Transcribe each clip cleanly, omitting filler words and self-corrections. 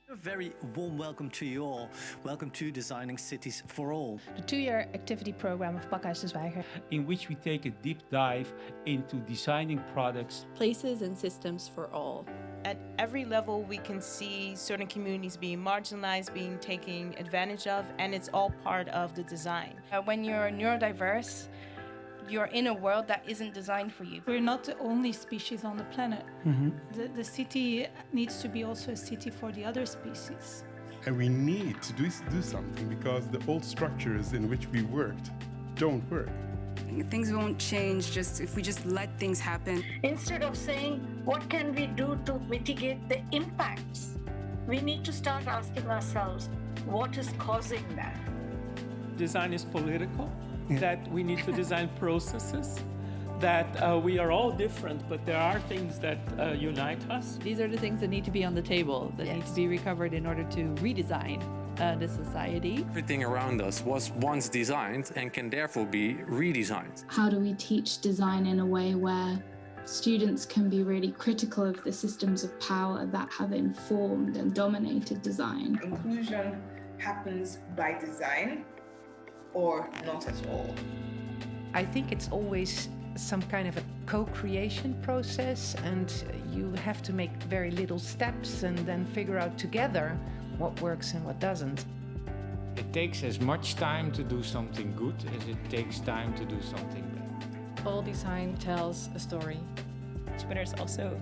A very warm welcome to you all. Welcome to Designing Cities for All. The 2-year activity program of Pakhuis de Zwijger, in which we take a deep dive into designing products, places and systems for all. At every level, we can see certain communities being marginalized, being taken advantage of, and it's all part of the design. When you're neurodiverse, you're in a world that isn't designed for you. We're not the only species on the planet. The city needs to be also a city for the other species. And we need to do something because the old structures in which we worked don't work. Things won't change just if we just let things happen. Instead of saying, what can we do to mitigate the impacts? We need to start asking ourselves, what is causing that? Design is political, that we need to design processes, that we are all different, but there are things that unite us. These are the things that need to be on the table, that need to be recovered in order to redesign the society. Everything around us was once designed and can therefore be redesigned. How do we teach design in a way where students can be really critical of the systems of power that have informed and dominated design? Inclusion happens by design or not at all. I think it's always some kind of a co-creation process, and you have to make very little steps and then figure out together what works and what doesn't. it takes as much time to do something good as it takes time to do something bad. All design tells a story. But there's also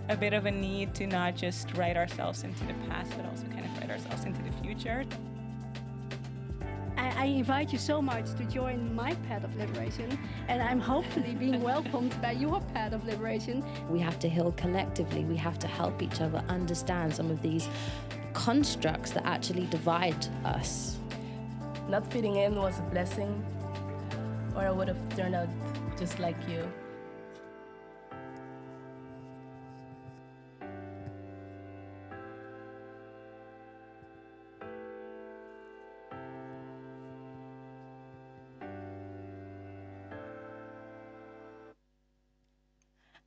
a bit of a need to not just write ourselves into the past, but also kind of write ourselves into the future. I invite you so much to join my path of liberation, and I'm hopefully being welcomed by your path of liberation. We have to heal collectively. We have to help each other understand some of these constructs that actually divide us. Not fitting in was a blessing, or I would have turned out just like you.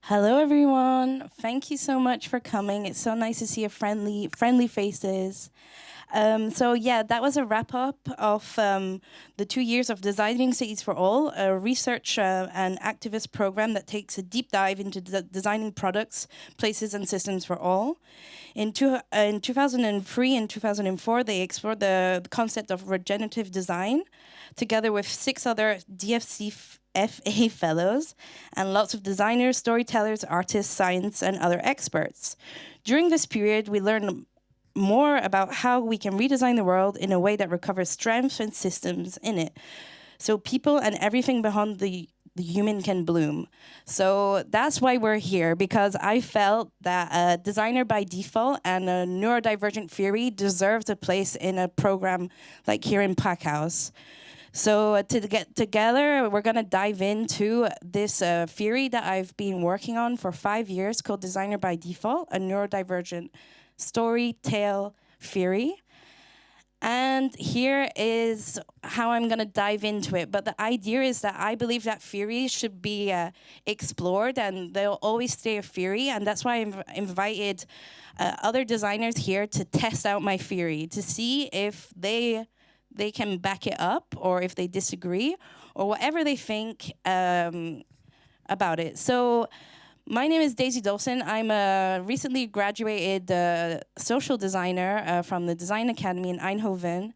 Hello, everyone. Thank you so much for coming. It's so nice to see your friendly faces. That was a wrap up of the 2 years of Designing Cities for All, a research and activist program that takes a deep dive into designing products, places, and systems for all. In 2003 and 2004, they explored the concept of regenerative design together with 6 other DFC FA fellows and lots of designers, storytellers, artists, science, and other experts. During this period, we learned more about how we can redesign the world in a way that recovers strengths and systems in it, so people and everything beyond the human can bloom. So that's why we're here, because I felt that a designer by default and a neurodivergent theory deserves a place in a program like here in Pakhuis. So to get together, we're going to dive into this theory that I've been working on for 5 years called Designer by Default, a neurodivergent story tale theory. And here is how I'm going to dive into it. But the idea is that I believe that theory should be explored, and they'll always stay a theory. And that's why I've invited other designers here to test out my theory, to see if they can back it up, or if they disagree, or whatever they think about it. So my name is Daisy Dolson. I'm a recently graduated social designer from the Design Academy in Eindhoven.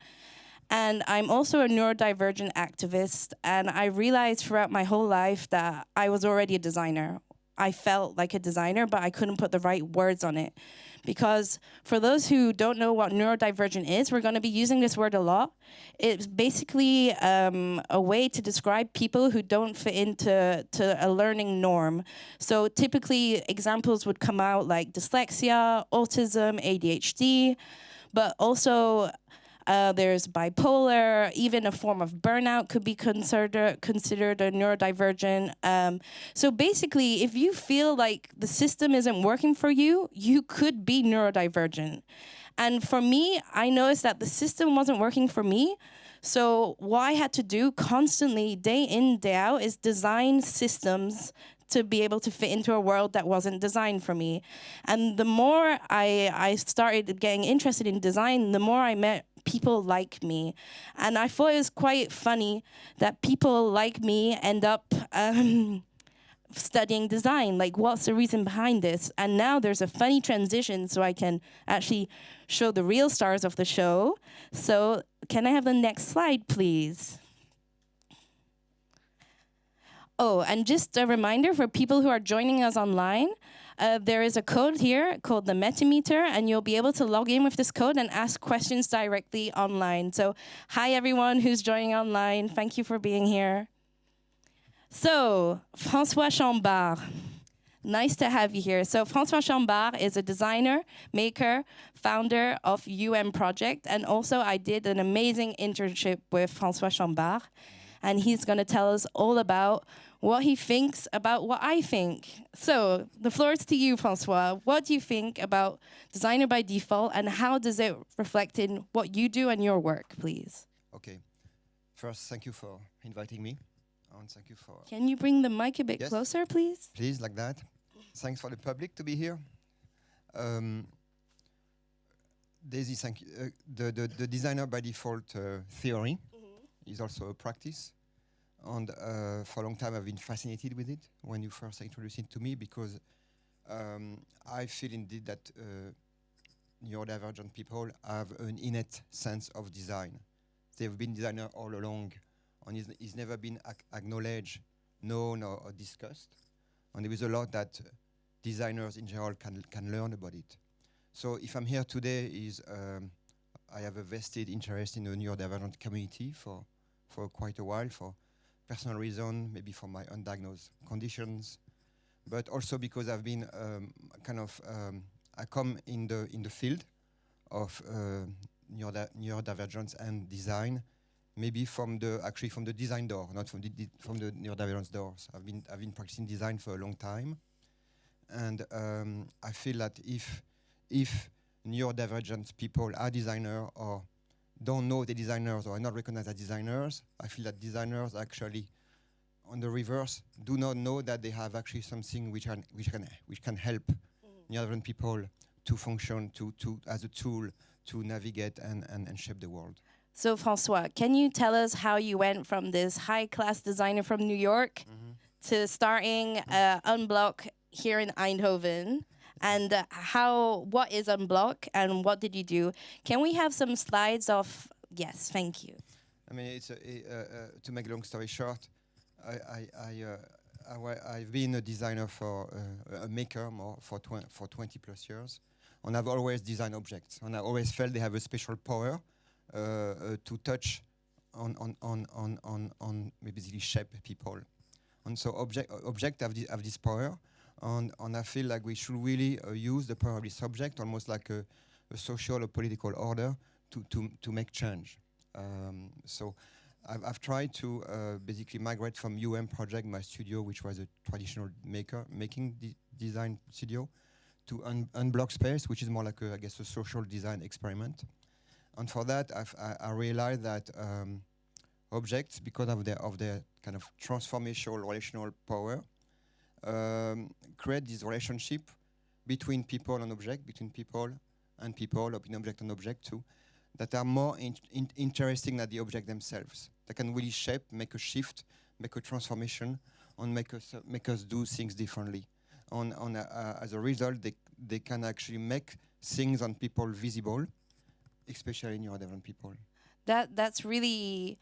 And I'm also a neurodivergent activist. And I realized throughout my whole life that I was already a designer. I felt like a designer, but I couldn't put the right words on it. Because for those who don't know what neurodivergent is, we're going to be using this word a lot. It's basically a way to describe people who don't fit into a learning norm. So typically examples would come out like dyslexia, autism, ADHD, but also there's bipolar, even a form of burnout could be considered a neurodivergent. So basically, if you feel like the system isn't working for you, you could be neurodivergent. And for me, I noticed that the system wasn't working for me. So what I had to do constantly, day in, day out, is design systems to be able to fit into a world that wasn't designed for me. And the more I started getting interested in design, the more I met people like me. And I thought it was quite funny that people like me end up studying design. Like, what's the reason behind this? And now there's a funny transition so I can actually show the real stars of the show. So can I have the next slide, please? Oh, and just a reminder for people who are joining us online, there is a code here called the Metimeter, and you'll be able to log in with this code and ask questions directly online. So hi, everyone who's joining online. Thank you for being here. So, François Chambard, nice to have you here. So, François Chambard is a designer, maker, founder of Project, and also I did an amazing internship with François Chambard, and he's going to tell us all about what he thinks about what I think. So, the floor is to you, François. What do you think about designer by default, and how does it reflect in what you do and your work, please? Okay. First, thank you for inviting me. And thank you for... Can you bring the mic a bit closer, please? Please, like that. Thanks for the public to be here. Daisy, thank you. The designer by default theory is also a practice. And for a long time, I've been fascinated with it when you first introduced it to me, because I feel indeed that neurodivergent people have an innate sense of design. They've been designers all along, and it's never been acknowledged, known, or discussed. And there is a lot that designers in general can learn about it. So if I'm here today, I have a vested interest in the neurodivergent community for quite a while, for personal reason, maybe for my undiagnosed conditions, but also because I've been I come in the field of neurodivergence and design, maybe from the design door, not from the neurodivergence doors. I've been practicing design for a long time, and I feel that if neurodivergent people are designers or don't know the designers or are not recognized as designers, I feel that designers actually, on the reverse, do not know that they have actually something which can help neurodivergent people to function as a tool to navigate and shape the world. So, François, can you tell us how you went from this high-class designer from New York to starting Unblock here in Eindhoven? And what is Unblock and what did you do? Can we have some slides of... Yes, thank you. I mean, to make a long story short, I've been a designer a maker for 20 plus years, and I've always designed objects, and I always felt they have a special power to touch on basically shape people. And so object have this power. And I feel like we should really use the power of this subject almost like a social or political order to make change. So I've tried to basically migrate from Project, my studio, which was a traditional making design studio, to Unblock Space, which is more like a social design experiment. And for that, I realized that objects, because of their kind of transformational relational power, create this relationship between people and object, between people and people, or between object and object too, that are more interesting than the object themselves. They can really shape, make a shift, make a transformation, and make us do things differently. As a result, they can actually make things on people visible, especially neurodivergent people. That's really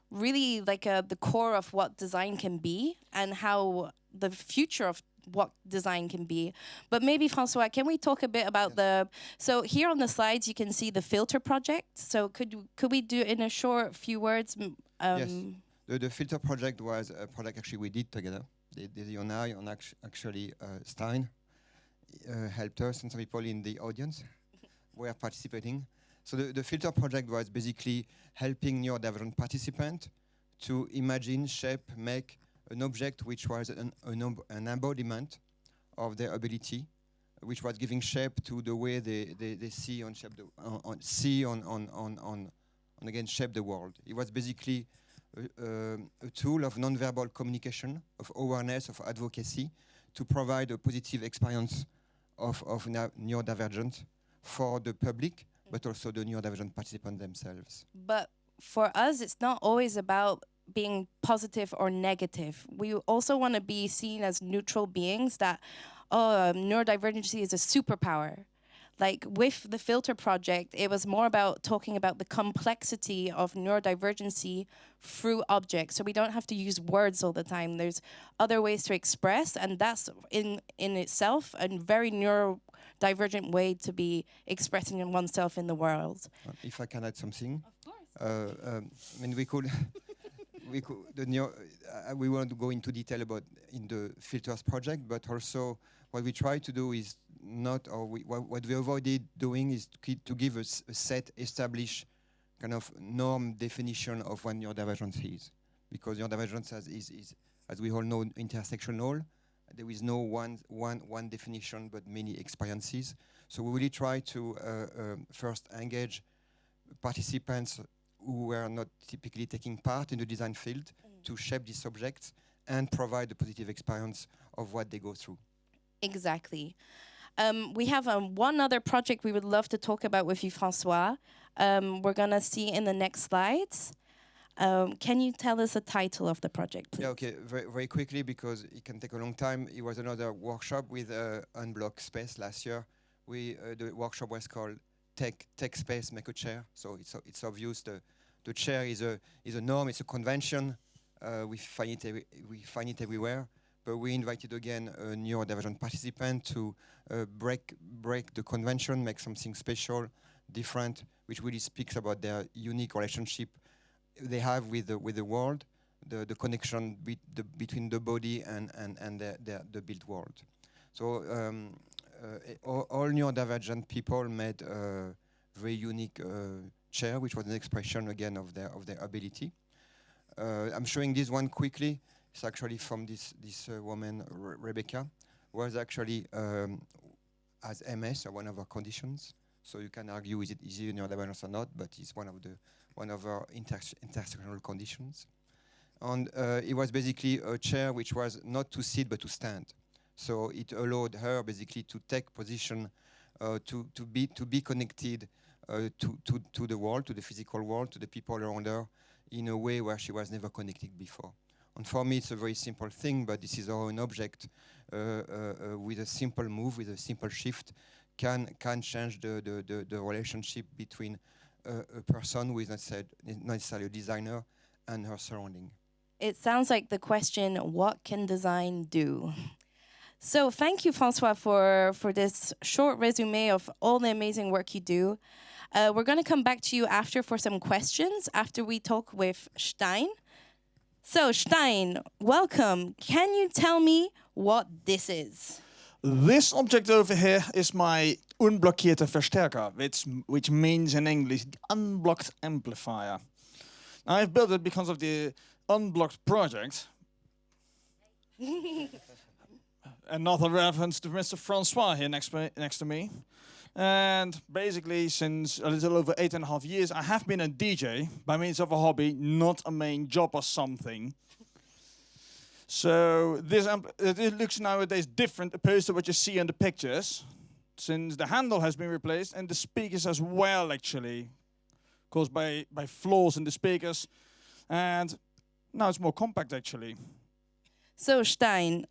like the core of what design can be and how the future of what design can be. But maybe, François, can we talk a bit about so here on the slides you can see the filter project. So could we do in a short few words? Yes, the filter project was a project actually we did together. Daisy and I, and actually Stein helped us, and some people in the audience were participating. So the filter project was basically helping neurodivergent participants to imagine, shape, make an object which was an embodiment of their ability, which was giving shape to the way they see and shape again shape the world. It was basically a tool of non-verbal communication, of awareness, of advocacy, to provide a positive experience of neurodivergent for the public, but also the neurodivergent participants themselves. But for us, it's not always about being positive or negative. We also want to be seen as neutral beings that, neurodivergency is a superpower. Like with the filter project, it was more about talking about the complexity of neurodivergency through objects. So we don't have to use words all the time. There's other ways to express, and that's in itself a very neurodivergent way to be expressing oneself in the world. If I can add something. Of course. I mean, we could... we want to go into detail about in the filters project, but also what we try to do is what we avoided doing is to give a set established kind of norm definition of what neurodivergence is, because neurodivergence is, as we all know, intersectional. There is no one definition, but many experiences. So we really try to first engage participants who were not typically taking part in the design field to shape these subjects and provide a positive experience of what they go through. Exactly. We have one other project we would love to talk about with you, François. We're going to see in the next slides. Can you tell us the title of the project, please? Yeah, okay, very quickly, because it can take a long time. It was another workshop with Unblock Space last year. The workshop was called Take Space, Make a Chair. So it's obvious the chair is a norm, it's a convention. We find it everywhere. But we invited again a neurodivergent participant to break the convention, make something special, different, which really speaks about their unique relationship they have with the world, the connection between the body and the built world. So all neurodivergent people made a very unique chair, which was an expression again of their ability. I'm showing this one quickly. It's actually from this woman, Rebecca, who was actually has MS, or one of her conditions. So you can argue is it neurodivergence or not, but it's one of her intersectional conditions. And it was basically a chair which was not to sit but to stand. So it allowed her basically to take position, to be connected to the world, to the physical world, to the people around her, in a way where she was never connected before. And for me, it's a very simple thing, but this is our own object. With a simple move, with a simple shift, can change the relationship between a person who is not necessarily a designer and her surrounding. It sounds like the question, what can design do? So thank you, François, for this short resume of all the amazing work you do. We're going to come back to you after for some questions, after we talk with Stijn. So, Stijn, welcome. Can you tell me what this is? This object over here is my unblockeerde versterker, which means in English unblocked amplifier. Now, I've built it because of the Unblocked project. Another reference to Mr. François here next to me. And basically, since a little over 8.5 years, I have been a DJ by means of a hobby, not a main job or something. So it looks nowadays different opposed to what you see in the pictures, since the handle has been replaced and the speakers as well, actually, caused by flaws in the speakers. And now it's more compact, actually. So, Stijn,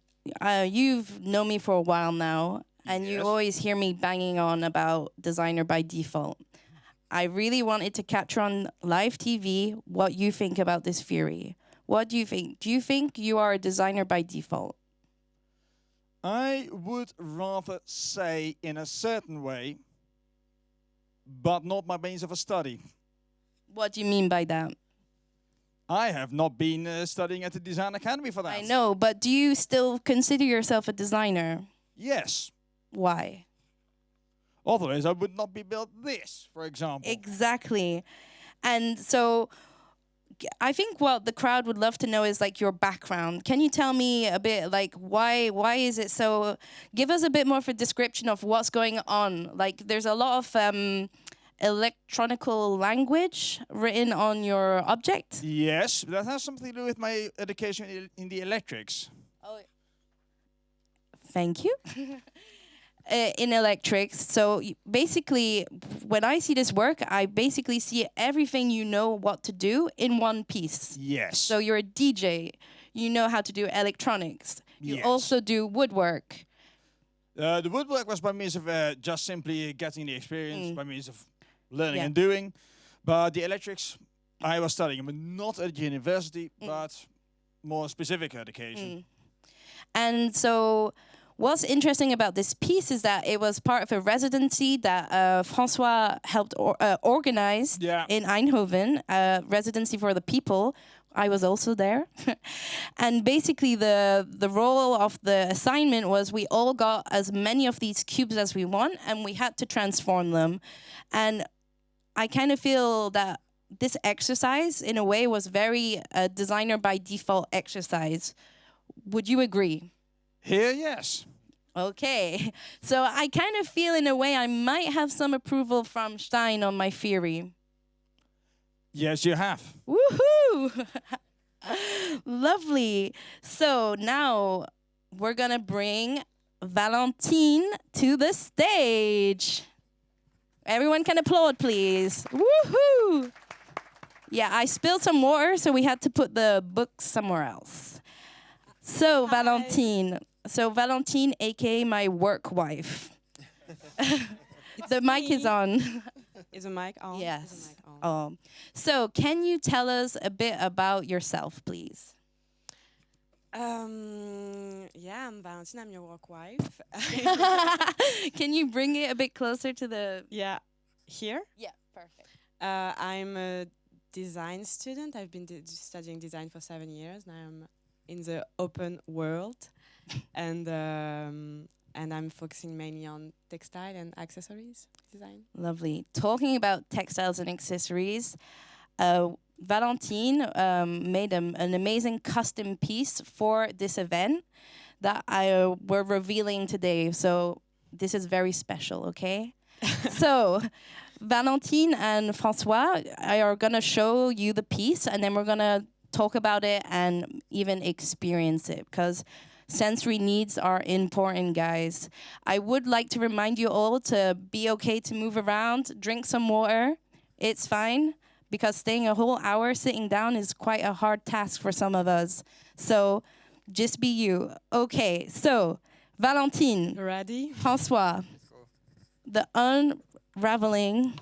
you've known me for a while now. And you always hear me banging on about designer by default. I really wanted to capture on live TV what you think about this theory. What do you think? Do you think you are a designer by default? I would rather say in a certain way, but not by means of a study. What do you mean by that? I have not been studying at the Design Academy for that. I know, but do you still consider yourself a designer? Yes. Why? Otherwise, I would not be built this, for example. Exactly. And so I think what the crowd would love to know is like your background. Can you tell me a bit like why is it so? Give us a bit more of a description of what's going on. Like there's a lot of electronical language written on your object? Yes, that has something to do with my education in the electrics. Thank you. In electrics. So basically, when I see this work, I basically see everything you know what to do in one piece. Yes. So you're a DJ. You know how to do electronics. You Yes. also do woodwork. The woodwork was by means of just simply getting the experience, by means of learning and doing. But the electrics, I was studying, but not at university, but more specific education. And so what's interesting about this piece is that it was part of a residency that François helped organize in Eindhoven, a residency for the people. I was also there. And basically the role of the assignment was we all got as many of these cubes as we want, and we had to transform them. And I kind of feel that this exercise, in a way, was very designer by default exercise. Would you agree? Here, yes. Okay. So I kind of feel, in a way, I might have some approval from Stein on my theory. Yes, you have. Woohoo! Lovely. So now we're gonna bring Valentine to the stage. Everyone can applaud, please. Woohoo! Yeah, I spilled some water, so we had to put the books somewhere else. So Valentine, aka my work wife. The mic is on. Is the mic on? Yes. Is the mic on? So can you tell us a bit about yourself, please? Yeah, I'm Valentine. I'm your work wife. Can you bring it a bit closer to the... Yeah. Here? Yeah, perfect. I'm a design student. I've been studying design for 7 years. Now I'm in the open world. And I'm focusing mainly on textile and accessories design. Lovely. Talking about textiles and accessories, Valentine made an amazing custom piece for this event that we're revealing today. So this is very special, okay? So Valentine and François are going to show you the piece, and then we're going to talk about it and even experience it, because sensory needs are important, guys. I would like to remind you all to be okay to move around, drink some water. It's fine, because staying a whole hour sitting down is quite a hard task for some of us. So just be you. Okay, so Valentine. Ready? François. The unraveling.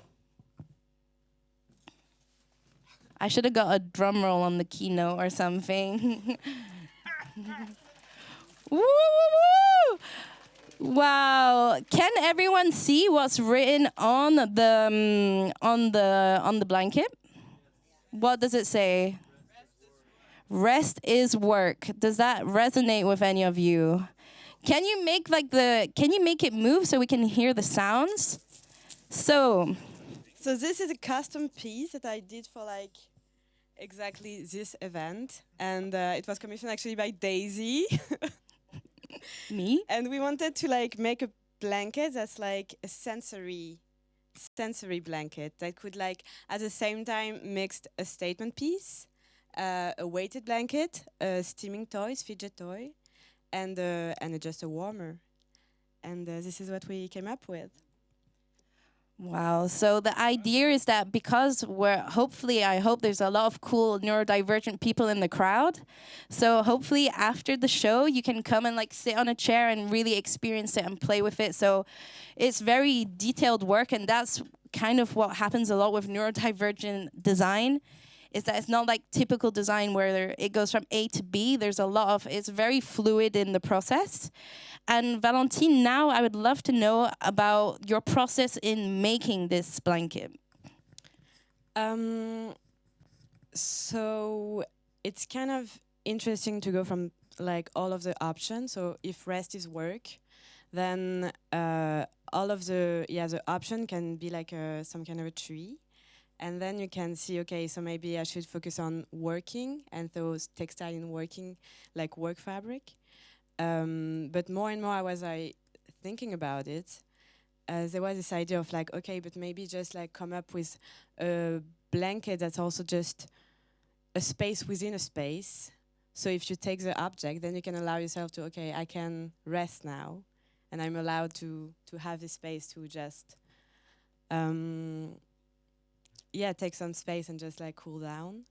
I should have got a drum roll on the keynote or something. Woo, woo, woo! Wow! Can everyone see what's written on the blanket? What does it say? Rest is work. Does that resonate with any of you? Can you make it move so we can hear the sounds? So this is a custom piece that I did for exactly this event, and it was commissioned actually by Daisy. Me? And we wanted to make a blanket that's like a sensory blanket that could at the same time mix a statement piece, a weighted blanket, a steaming toys, fidget toy, and just a warmer. And this is what we came up with. Wow. So the idea is that because I hope there's a lot of cool neurodivergent people in the crowd. So hopefully after the show, you can come and sit on a chair and really experience it and play with it. So it's very detailed work, and that's kind of what happens a lot with neurodivergent design, is that it's not like typical design where it goes from A to B. It's very fluid in the process. And Valentine, now I would love to know about your process in making this blanket. So it's kind of interesting to go from all of the options. So if rest is work, then all of the option can be some kind of a tree. And then you can see, okay, so maybe I should focus on working, and those textile in working, like work fabric. But more and more I was thinking about it, there was this idea of like, okay, but maybe just like come up with a blanket that's also just a space within a space. So if you take the object, then you can allow yourself to, okay, I can rest now, and I'm allowed to have this space to just, take some space and just like cool down.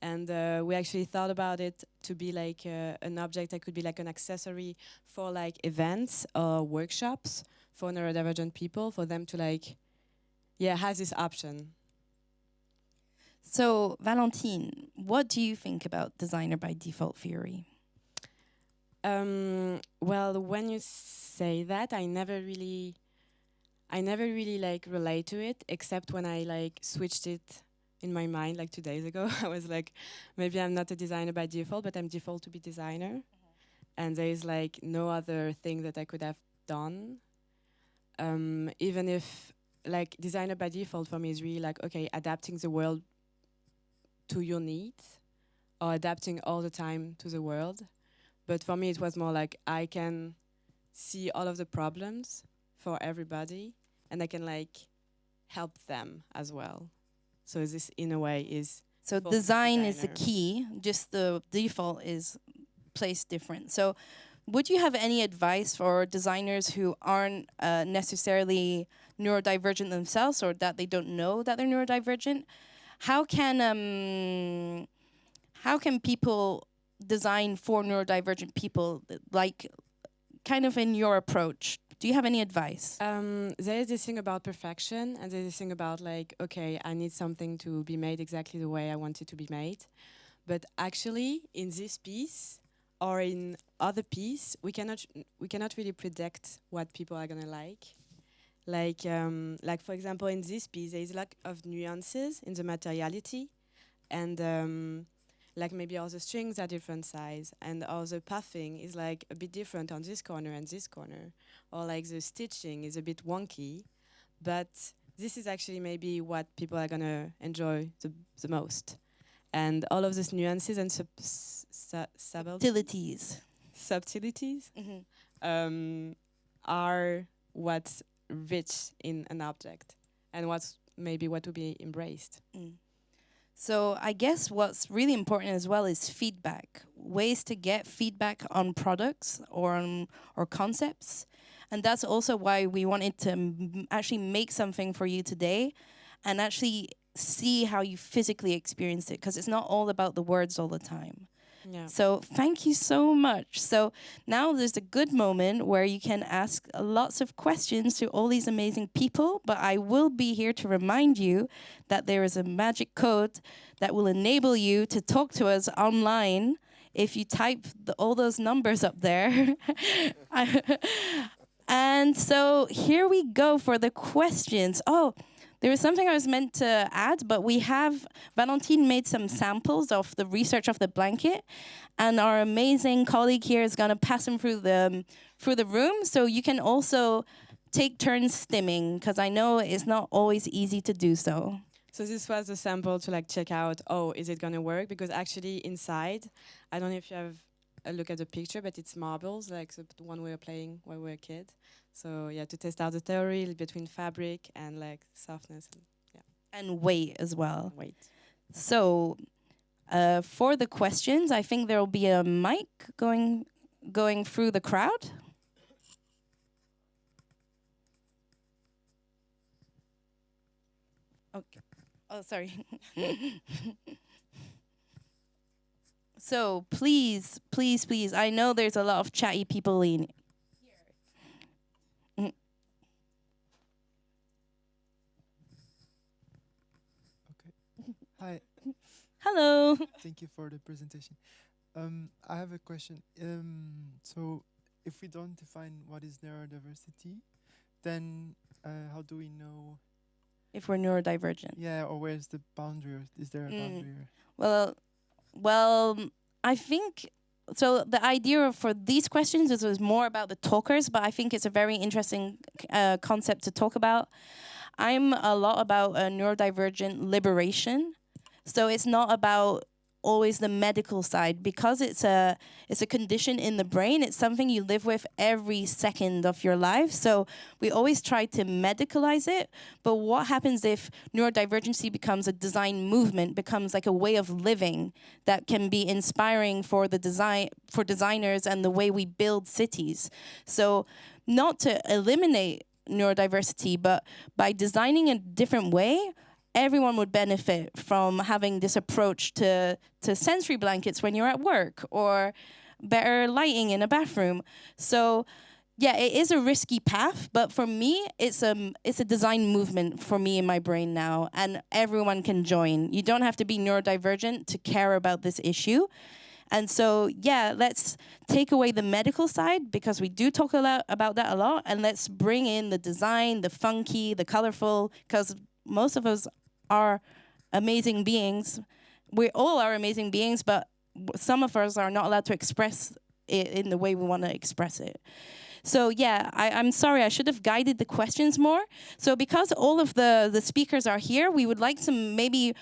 And we actually thought about it to be like an object that could be like an accessory for like events or workshops for neurodivergent people, for them to like, have this option. So, Valentine, what do you think about designer by default theory? Well, when you say that, I never really like relate to it, except when I like switched it in my mind like 2 days ago. I was like, maybe I'm not a designer by default, but I'm default to be designer. And there is like no other thing that I could have done. Even if like designer by default for me is really like, okay, adapting the world to your needs or adapting all the time to the world. But for me, it was more like I can see all of the problems for everybody and I can like help them as well. So this in a way is... So design is the key, just the default is placed different. So would you have any advice for designers who aren't necessarily neurodivergent themselves, or that they don't know that they're neurodivergent? How can people design for neurodivergent people, like kind of in your approach? Do you have any advice? There is this thing about perfection, and there's this thing about like, okay, I need something to be made exactly the way I want it to be made. But actually, in this piece or in other piece, we cannot really predict what people are gonna like. Like for example, in this piece, there is a lot of nuances in the materiality, and like maybe all the strings are different size, and all the puffing is like a bit different on this corner and this corner, or like the stitching is a bit wonky, but this is actually maybe what people are gonna enjoy the most. And all of these nuances and subtleties are what's rich in an object, and what's maybe what to be embraced. So I guess what's really important as well is feedback, ways to get feedback on products or concepts. And that's also why we wanted to actually make something for you today and actually see how you physically experience it, because it's not all about the words all the time. Yeah. So thank you so much. So now there's a good moment where you can ask lots of questions to all these amazing people, but I will be here to remind you that there is a magic code that will enable you to talk to us online if you type all those numbers up there. And so here we go for the questions. Oh, there was something I was meant to add, but Valentine made some samples of the research of the blanket, and our amazing colleague here is going to pass them through the room, so you can also take turns stimming, because I know it's not always easy to do so. So this was a sample to like check out, is it going to work? Because actually inside, I don't know if you have a look at the picture, but it's marbles, like the one we were playing when we were a kid. So yeah, to test out the theory between fabric and like softness, and weight as well. Weight. So for the questions, I think there will be a mic going through the crowd. Okay. Oh, sorry. So please, I know there's a lot of chatty people in here. Hi. Hello. Thank you for the presentation. I have a question. So if we don't define what is neurodiversity, then how do we know if we're neurodivergent? Yeah, or where's the boundary? Or is there a boundary? Well, I think so. The idea for these questions was more about the talkers, but I think it's a very interesting concept to talk about. I'm a lot about neurodivergent liberation. So it's not about always the medical side, because it's a condition in the brain. It's something you live with every second of your life. So we always try to medicalize it. But what happens if neurodivergency becomes a design movement, becomes like a way of living that can be inspiring for designers and the way we build cities? So not to eliminate neurodiversity, but by designing a different way, everyone would benefit from having this approach to sensory blankets when you're at work, or better lighting in a bathroom. So yeah, it is a risky path, but for me, it's a design movement for me in my brain now, and everyone can join. You don't have to be neurodivergent to care about this issue. And so, yeah, let's take away the medical side, because we do talk a lot about that a lot, and let's bring in the design, the funky, the colorful, because most of us are amazing beings. We all are amazing beings, but some of us are not allowed to express it in the way we want to express it. So yeah, I'm sorry, I should have guided the questions more. So because all of the speakers are here, we would like some maybe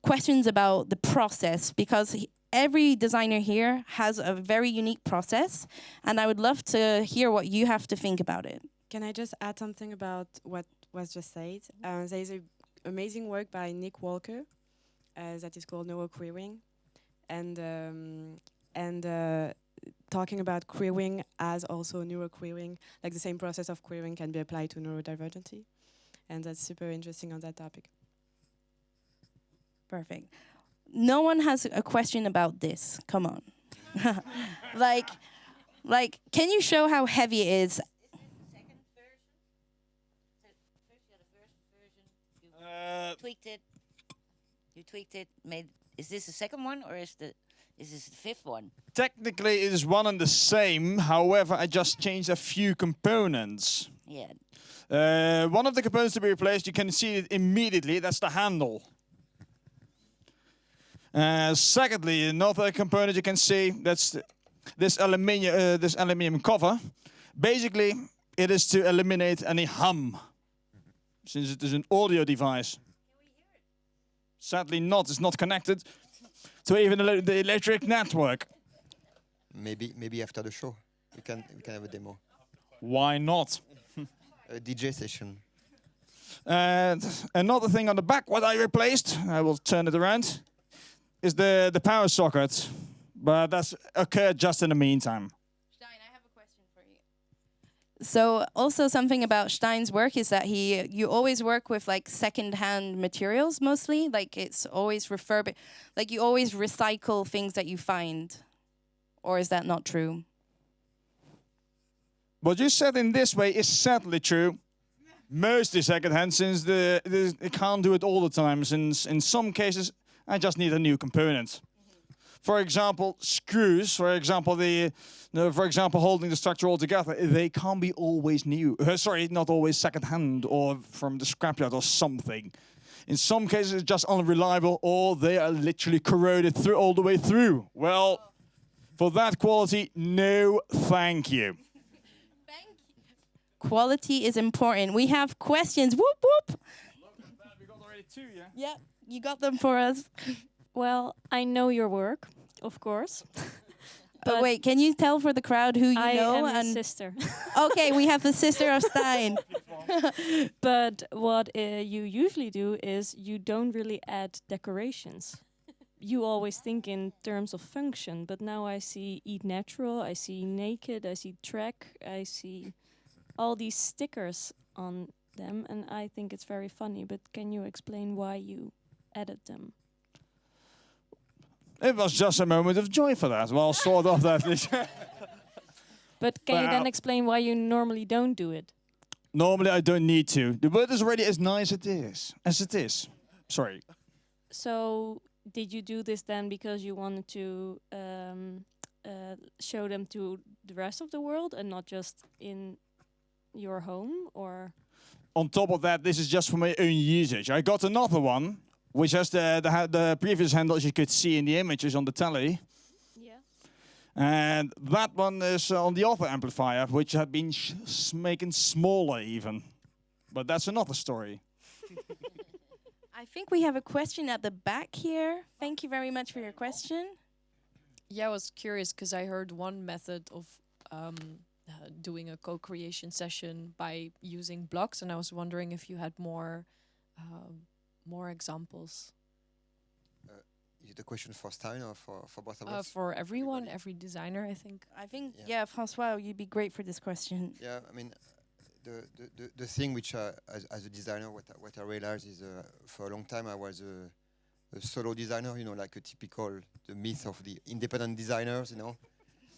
questions about the process, because every designer here has a very unique process, and I would love to hear what you have to think about it. Can I just add something about what was just said? There is an amazing work by Nick Walker that is called neuro-queering, and talking about queering as also neuro-queering, like the same process of queering can be applied to neurodivergency, and that's super interesting on that topic. Perfect. No one has a question about this. Come on. like, can you show how heavy it is? Tweaked it. You tweaked it. Is this the second one, or is this the fifth one? Technically, it is one and the same. However, I just changed a few components. Yeah. One of the components to be replaced, you can see it immediately. That's the handle. Secondly, another component you can see, that's this aluminium cover. Basically, it is to eliminate any hum, since it is an audio device. Sadly not, it's not connected to even the electric network. Maybe after the show, we can have a demo. Why not? A DJ session. And another thing on the back, what I replaced, I will turn it around, is the power socket, but that's occurred just in the meantime. Stein, I have a question for you. So also something about Stein's work is that you always work with like second-hand materials mostly, like it's always like you always recycle things that you find, or is that not true? What you said in this way is certainly true. Mostly second-hand, since it can't do it all the time, since in some cases I just need a new component. For example, screws. For example, holding the structure all together, they can't be always new. Sorry, not always second-hand or from the scrapyard or something. In some cases, it's just unreliable, or they are literally corroded through all the way through. Well, for that quality, no, thank you. Quality is important. We have questions. Whoop whoop. We got already two, yeah. Yeah. You got them for us. Well, I know your work, of course. But wait, can you tell for the crowd who you know? I am his sister. Okay, we have the sister of Stein. But what you usually do is you don't really add decorations. You always think in terms of function, but now I see Eat Natural, I see Naked, I see Track, I see all these stickers on them, and I think it's very funny. But can you explain why you added them? It was just a moment of joy for that. Well, sort of that. But can you then explain why you normally don't do it? Normally, I don't need to. The word is already as nice as it is. Sorry. So, did you do this then because you wanted to show them to the rest of the world and not just in your home, or? On top of that, this is just for my own usage. I got another one, which has the previous handle, as you could see in the images on the telly. Yeah. And that one is on the other amplifier, which had been making smaller even. But that's another story. I think we have a question at the back here. Thank you very much for your question. Yeah, I was curious because I heard one method of doing a co-creation session by using blocks, and I was wondering if you had more examples. Is it a question for Stein or for both of us? For everyone, every designer, I think. I think, yeah, Francois, you'd be great for this question. Yeah, I mean, the thing which, as a designer, what I realized is for a long time I was a solo designer, you know, like a typical, the myth of the independent designers, you know.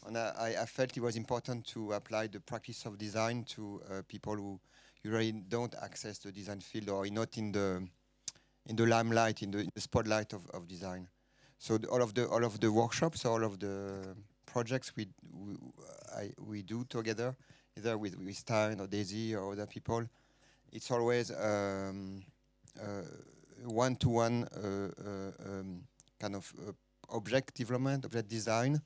And I felt it was important to apply the practice of design to people who usually don't access the design field or are not in the limelight, in the spotlight of design. So all of the workshops, all of the projects we do together, either with Stein or Daisy or other people, it's always one-to-one kind of object development, object design.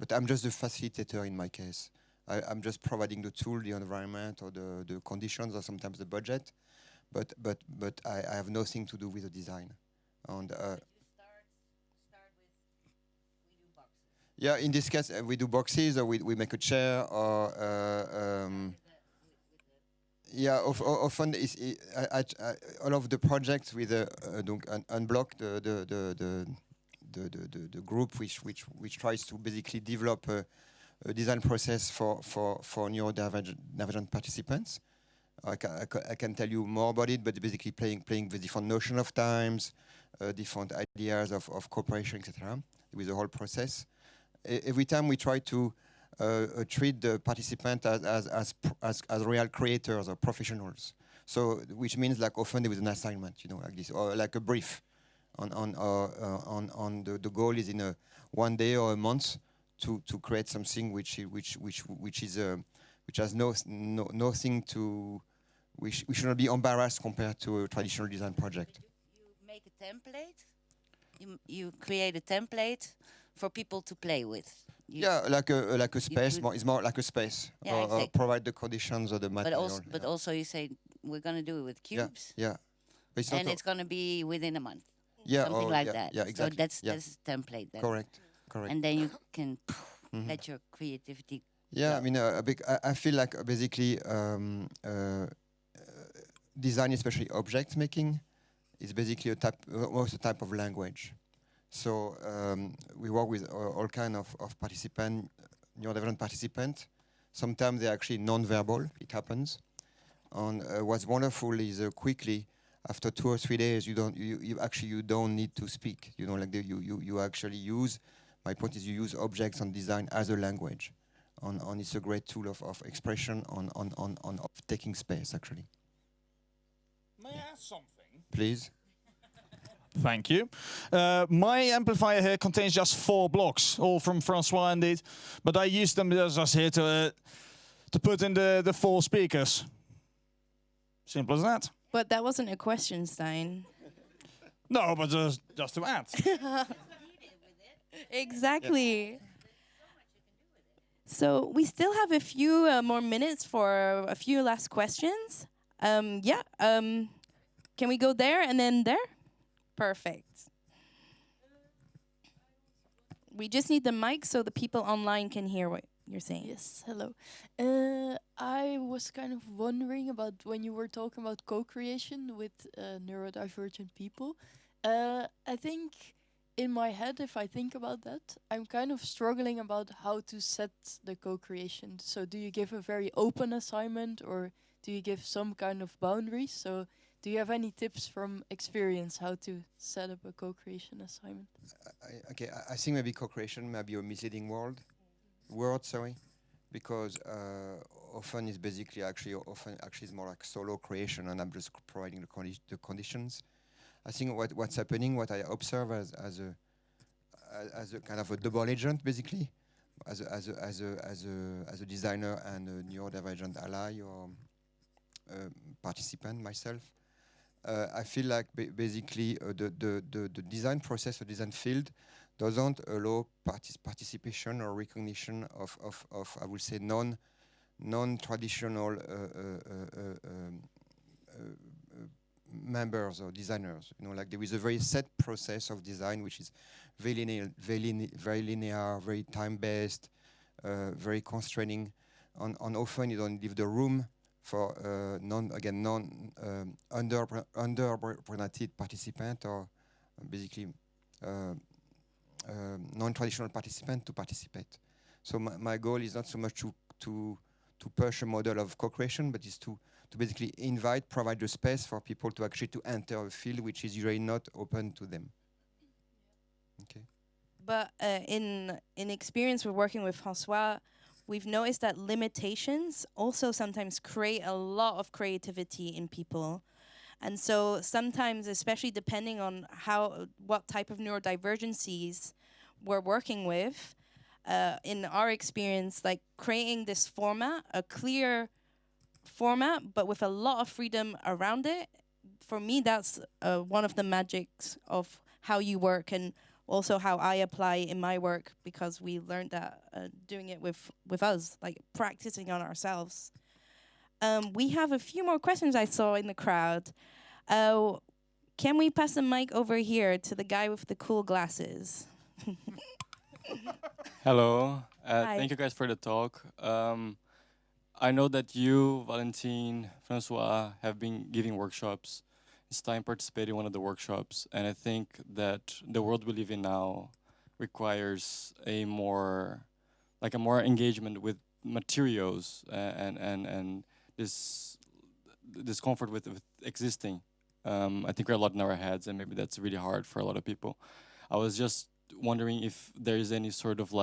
But I'm just the facilitator in my case. I'm just providing the tool, the environment, or the conditions, or sometimes the budget. But I have nothing to do with the design. And yeah, in this case, we do boxes, or we make a chair, or yeah. Often, all of the projects with Unblock, the group which tries to basically develop a design process for neurodivergent participants. I can tell you more about it, but basically playing with different notion of times, different ideas of cooperation, etc. With the whole process. Every time we try to treat the participant as real creators or professionals. So, which means like often there is an assignment, you know, like this, or like a brief. On the goal is in a 1 day or a month to create something which has nothing to we should not be embarrassed compared to a traditional design project. You make a template. You create a template for people to play with. Yeah, like a space. It's more like a space. Yeah, or exactly. Provide the conditions or the material. But also you say we're going to do it with cubes. Yeah. But it's going to be within a month. Yeah, something like that. Yeah, exactly. So that's a template. Correct. And then you can let your creativity. Yeah, I mean, I feel like basically design, especially object making, is basically almost a type of language. So we work with all kind of neurodivergent participants. Sometimes they're actually non-verbal. It happens. And what's wonderful is quickly, after 2 or 3 days, you don't need to speak. You know, like you actually use. My point is, you use objects and design as a language, and it's a great tool of expression of taking space. Actually. May I ask something? Please. Thank you. My amplifier here contains just 4 blocks, all from Francois indeed, but I use them just here to put in the 4 speakers. Simple as that. But that wasn't a question, Stein. No, but just to add. Exactly. Yeah. So we still have a few more minutes for a few last questions. Can we go there and then there? Perfect. We just need the mic so the people online can hear what you're saying. Yes, hello. I was kind of wondering about when you were talking about co-creation with neurodivergent people. I think in my head, if I think about that, I'm kind of struggling about how to set the co-creation. So do you give a very open assignment or do you give some kind of boundaries? So do you have any tips from experience how to set up a co-creation assignment? I think maybe co-creation may be a misleading word, because often it's basically actually it's more like solo creation, and I'm just providing the conditions. I think what's happening, what I observe as a kind of a double agent, basically, as a designer and a neurodivergent ally or participant myself. I feel like basically the design process or design field doesn't allow participation or recognition of I would say non-traditional members or designers. Like there is a very set process of design, which is very linear, very time-based, very constraining, and often you don't leave the room for underrepresented participant or basically non-traditional participant to participate. So my goal is not so much to push a model of co-creation, but is to basically provide the space for people to actually to enter a field which is usually not open to them. Okay. But in experience with working with François, we've noticed that limitations also sometimes create a lot of creativity in people. And so sometimes, especially depending on what type of neurodivergencies we're working with, in our experience, like creating this format, a clear format, but with a lot of freedom around it, for me, that's one of the magics of how you work and also how I apply in my work, because we learned that doing it with us, like practicing on ourselves. We have a few more questions I saw in the crowd. Can we pass the mic over here to the guy with the cool glasses? Hello. Hi. Thank you guys for the talk. I know that you, Valentine, Francois, have been giving workshops. It's time participating in one of the workshops, and I think that the world we live in now requires a more engagement with materials and this discomfort with existing. I think we're a lot in our heads, and maybe that's really hard for a lot of people. I was just wondering if there is any sort of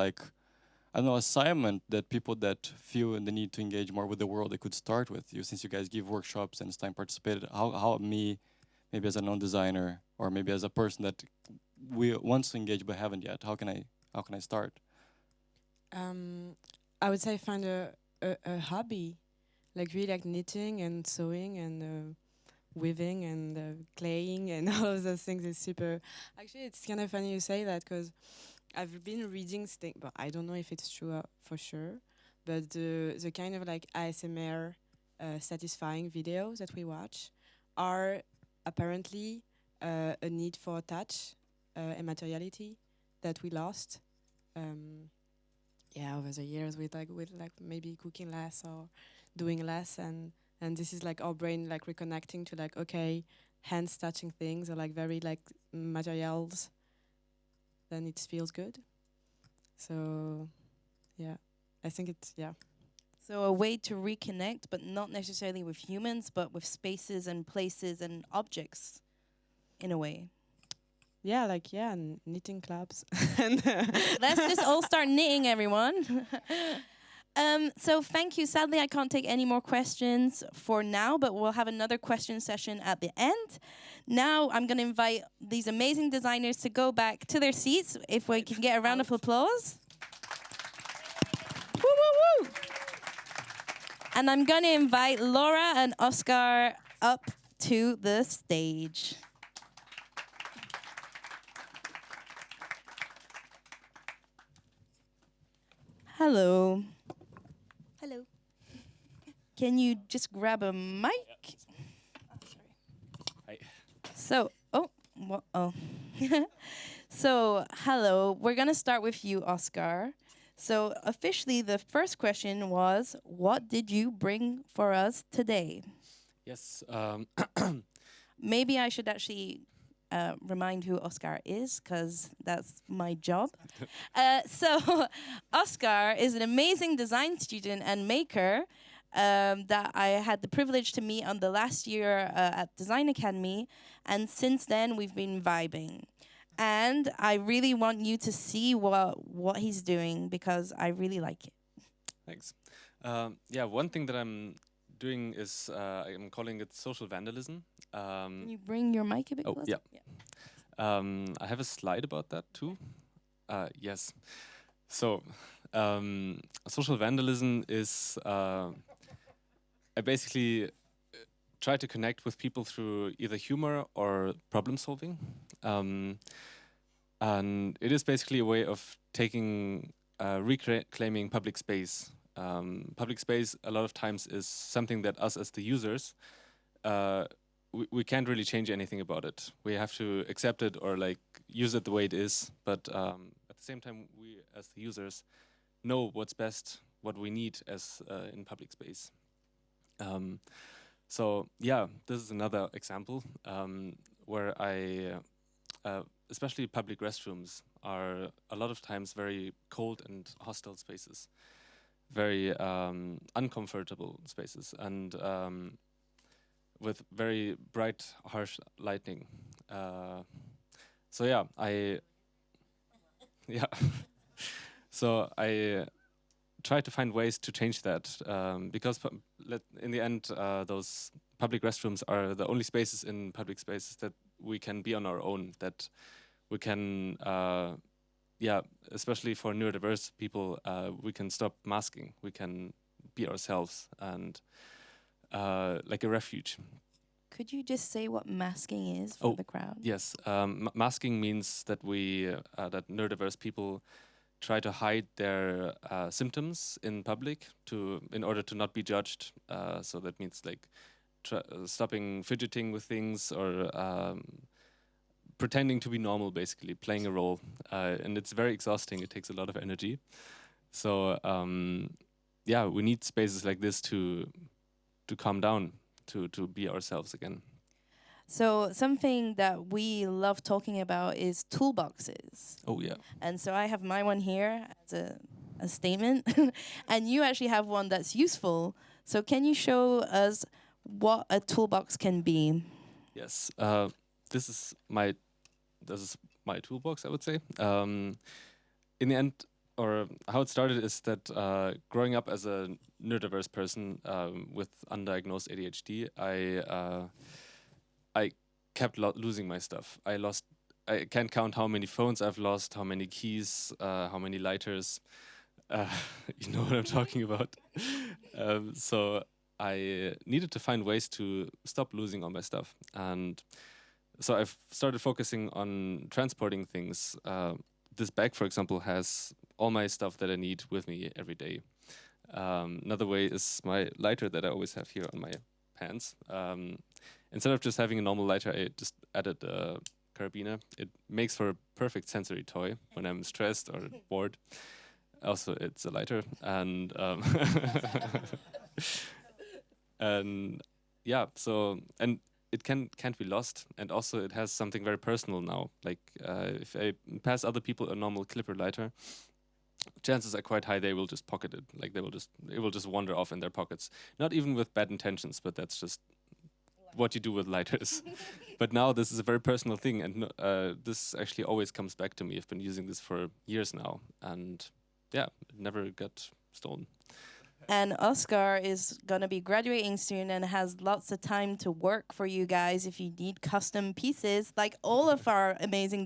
assignment that people that feel the need to engage more with the world, they could start with you, since you guys give workshops and it's time participated. How me, maybe as a non-designer, or maybe as a person that wants to engage but haven't yet, how can I start? I would say find a hobby, really knitting and sewing and weaving and claying and all of those things is super. Actually, it's kind of funny you say that, because I've been reading things, but I don't know if it's true for sure. But the kind of ASMR satisfying videos that we watch are apparently a need for touch and materiality that we lost. Over the years with maybe cooking less or doing less, and this is our brain reconnecting to hands touching things or very materials. Then it feels good. So, I think it's. So a way to reconnect, but not necessarily with humans, but with spaces and places and objects, in a way. Knitting clubs. Let's just all start knitting, everyone. So thank you. Sadly, I can't take any more questions for now, but we'll have another question session at the end. Now I'm going to invite these amazing designers to go back to their seats, if we can get a round of applause. Woo, woo, woo. And I'm going to invite Laura and Oscar up to the stage. Hello. Hello. Can you just grab a mic? Hi. So, so, hello. We're going to start with you, Oscar. So, officially, the first question was, what did you bring for us today? Yes. Maybe I should actually remind who Oscar is, because that's my job. So Oscar is an amazing design student and maker that I had the privilege to meet on the last year at Design Academy, and since then we've been vibing. And I really want you to see what he's doing, because I really like it. Thanks. One thing that I'm doing is I'm calling it social vandalism. Can you bring your mic a bit closer? Yeah. I have a slide about that too. Yes. So, social vandalism is I basically try to connect with people through either humor or problem solving. And it is basically a way of reclaiming public space. Public space a lot of times is something that us as the users we can't really change anything about it. We have to accept it or like use it the way it is. But at the same time, we as the users know what's best, what we need as in public space. So yeah, this is another example where especially public restrooms are a lot of times very cold and hostile spaces, very uncomfortable spaces, and with very bright, harsh lighting. So yeah, so I try to find ways to change that because in the end, those public restrooms are the only spaces in public spaces that we can be on our own, that we can, especially for neurodiverse people, we can stop masking, we can be ourselves and like a refuge. Could you just say what masking is for the crowd? Yes, masking means that that neurodiverse people try to hide their symptoms in public in order to not be judged. So that means like stopping fidgeting with things or pretending to be normal, basically playing a role, and it's very exhausting. It takes a lot of energy. So we need spaces like this to calm down, to be ourselves again. So something that we love talking about is toolboxes. Oh yeah. And so I have my one here as a statement, and you actually have one that's useful. So can you show us what a toolbox can be? Yes. This is my toolbox, I would say. In the end, or how it started is that growing up as a neurodiverse person with undiagnosed ADHD, I kept losing my stuff. I can't count how many phones I've lost, how many keys, how many lighters. You know what I'm talking about. So I needed to find ways to stop losing all my stuff. And so I've started focusing on transporting things. This bag, for example, has all my stuff that I need with me every day. Another way is my lighter that I always have here on my pants. Instead of just having a normal lighter, I just added a carabiner. It makes for a perfect sensory toy when I'm stressed or bored. Also, it's a lighter, and and yeah, so and it can't be lost, and also it has something very personal now. Like if I pass other people a normal clipper lighter, chances are quite high they will just pocket it. Like it will just wander off in their pockets. Not even with bad intentions, but that's just what you do with lighters. But now this is a very personal thing, and this actually always comes back to me. I've been using this for years now, and yeah, it never got stolen. And Oscar is going to be graduating soon and has lots of time to work for you guys if you need custom pieces, like all of our amazing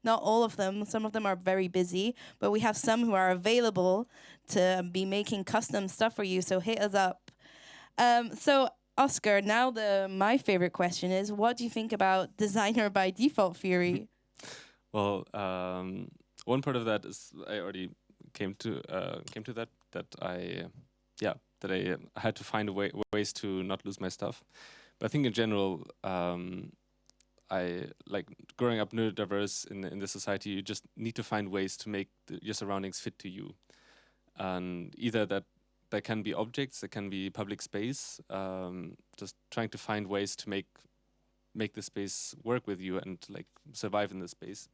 not all of them, some of them are very busy, but we have some who are available to be making custom stuff for you, so hit us up. So Oscar, now my favorite question is, what do you think about designer by default theory? Well, one part of that is I already came to that I had to find ways to not lose my stuff. But I think in general, I like growing up neurodiverse in the society. You just need to find ways to make your surroundings fit to you, and either that can be objects, that can be public space. Just trying to find ways to make the space work with you and like survive in the space.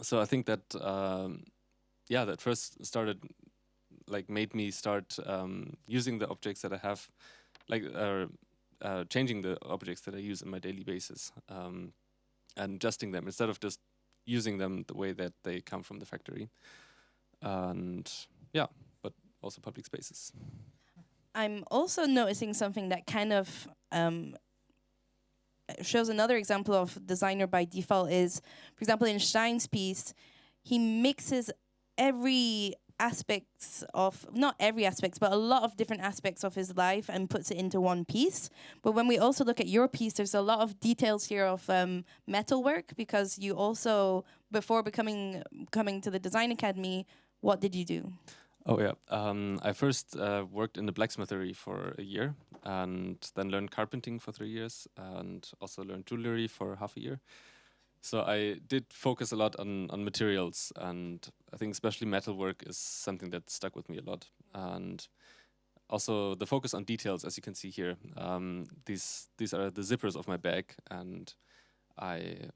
So I think that that first started made me start using the objects that I have, changing the objects that I use on my daily basis, and adjusting them instead of just using them the way that they come from the factory. And yeah, but also public spaces. I'm also noticing something that kind of shows another example of designer by default is, for example, in Stein's piece, he mixes not every aspect, but a lot of different aspects of his life and puts it into one piece. But when we also look at your piece, there's a lot of details here of metalwork, because you also, before coming to the Design Academy, what did you do? Oh yeah. I first worked in the blacksmithery for a year, and then learned carpenting for 3 years, and also learned jewelry for half a year. So I did focus a lot on materials, and I think especially metalwork is something that stuck with me a lot. And also the focus on details, as you can see here. These are the zippers of my bag, and I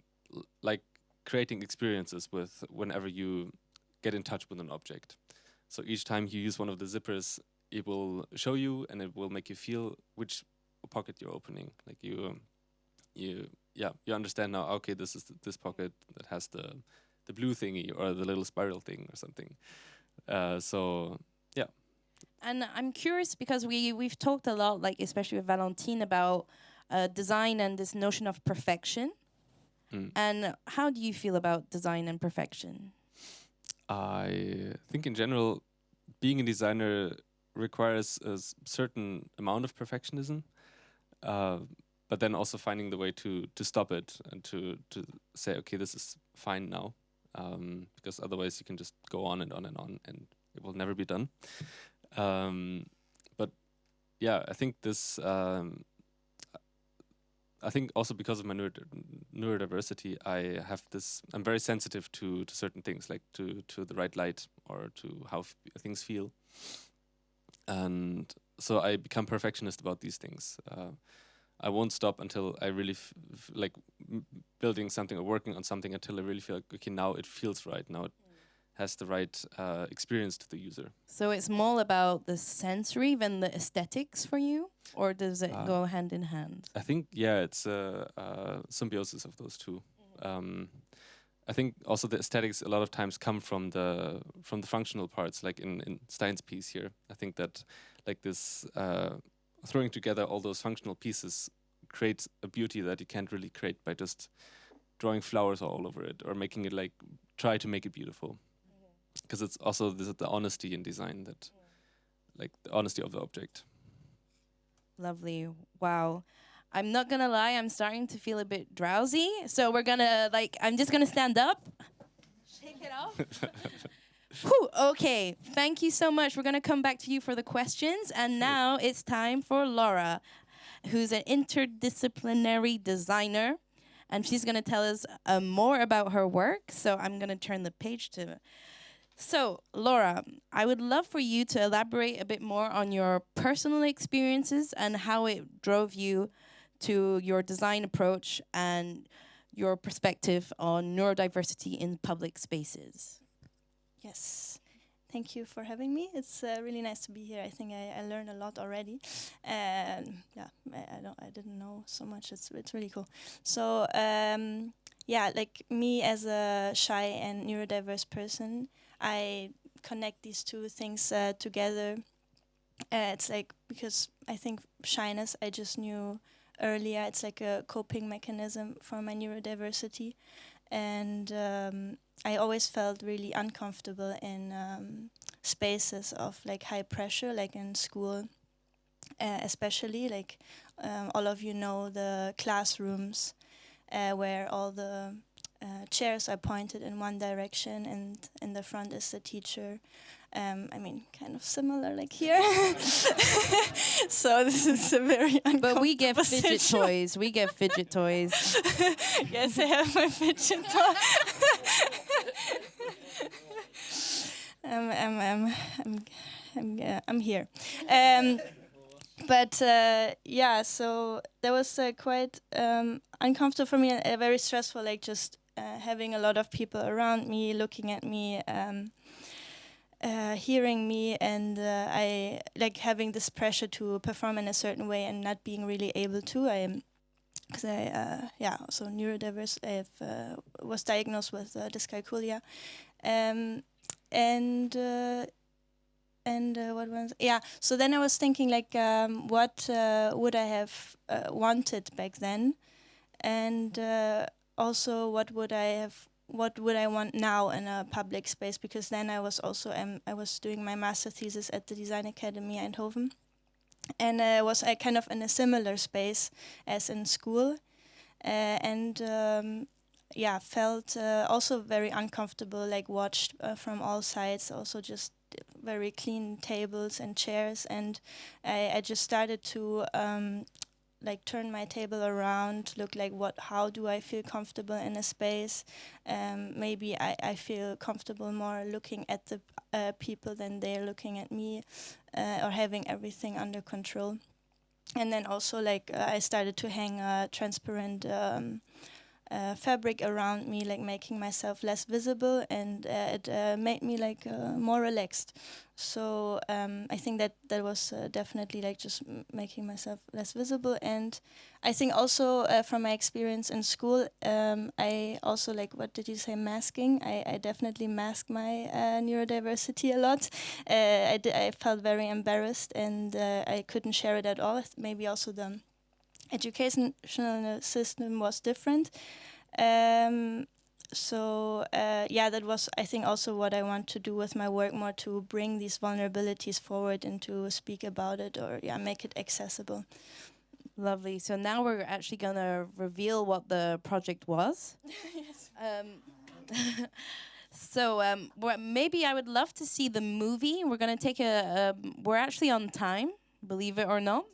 like creating experiences with whenever you get in touch with an object. So each time you use one of the zippers, it will show you and it will make you feel which pocket you're opening. Like you understand now. Okay, this is this pocket that has the blue thingy or the little spiral thing or something. So yeah. And I'm curious because we've talked a lot, like especially with Valentine, about design and this notion of perfection. And how do you feel about design and perfection? I think in general, being a designer requires a certain amount of perfectionism, but then also finding the way to stop it and to say, okay, this is fine now, because otherwise you can just go on and on and on, and it will never be done. But yeah, I think this. I think also because of my neurodiversity, I have this. I'm very sensitive to certain things, like to the right light or to how things feel, and so I become perfectionist about these things. I won't stop until I really like building something or working on something until I really feel like, okay, now it feels right. Now it has the right experience to the user. So it's more about the sensory than the aesthetics for you, or does it go hand in hand? I think it's a symbiosis of those two. I think also the aesthetics a lot of times come from the functional parts, like in Stein's piece here. I think that like this throwing together all those functional pieces creates a beauty that you can't really create by just drawing flowers all over it or making it like try to make it beautiful. Because it's also the honesty in design that, like the honesty of the object. Lovely. Wow. I'm not gonna lie, I'm starting to feel a bit drowsy. So we're gonna I'm just gonna stand up. Shake it off. Whew, okay, thank you so much. We're gonna come back to you for the questions. And now it's time for Laura, who's an interdisciplinary designer. And she's gonna tell us more about her work. So I'm gonna turn the page to... So, Laura, I would love for you to elaborate a bit more on your personal experiences and how it drove you to your design approach and your perspective on neurodiversity in public spaces. Yes, thank you for having me. It's really nice to be here. I think I learned a lot already, and I didn't know so much. It's really cool. So like me as a shy and neurodiverse person, I connect these two things together. It's like, because I think shyness, I just knew earlier, it's like a coping mechanism for my neurodiversity. And I always felt really uncomfortable in spaces of like high pressure, like in school, especially like all of you know the classrooms where all the chairs are pointed in one direction, and in the front is the teacher. I mean, kind of similar like here. So this is a very uncomfortable But we get fidget situation. toys. We get fidget toys. Yes, I have my fidget toy. I'm here. But so that was quite uncomfortable for me and very stressful, like just having a lot of people around me, looking at me, hearing me, and I like having this pressure to perform in a certain way and not being really able to. Because I also neurodiverse. I was diagnosed with dyscalculia, and what was so then I was thinking like what would I have wanted back then, and also what would I want now in a public space, because then I was also I was doing my master thesis at the Design Academy Eindhoven, and I was kind of in a similar space as in school, and felt also very uncomfortable, like watched from all sides, also just very clean tables and chairs, and I just started to like turn my table around, look like how do I feel comfortable in a space. Maybe I feel comfortable more looking at the people than they're looking at me, or having everything under control. And then also like I started to hang a transparent fabric around me, like making myself less visible, and it made me like more relaxed. So I think that was definitely like just making myself less visible. And I think also from my experience in school, I also like, what did you say, masking? I definitely mask my neurodiversity a lot. I felt very embarrassed, and I couldn't share it at all. Maybe also the educational system was different. That was, I think, also what I want to do with my work, more to bring these vulnerabilities forward and to speak about it, or make it accessible. Lovely. So now we're actually going to reveal what the project was. Yes. Maybe I would love to see the movie. We're going to take we're actually on time, believe it or not.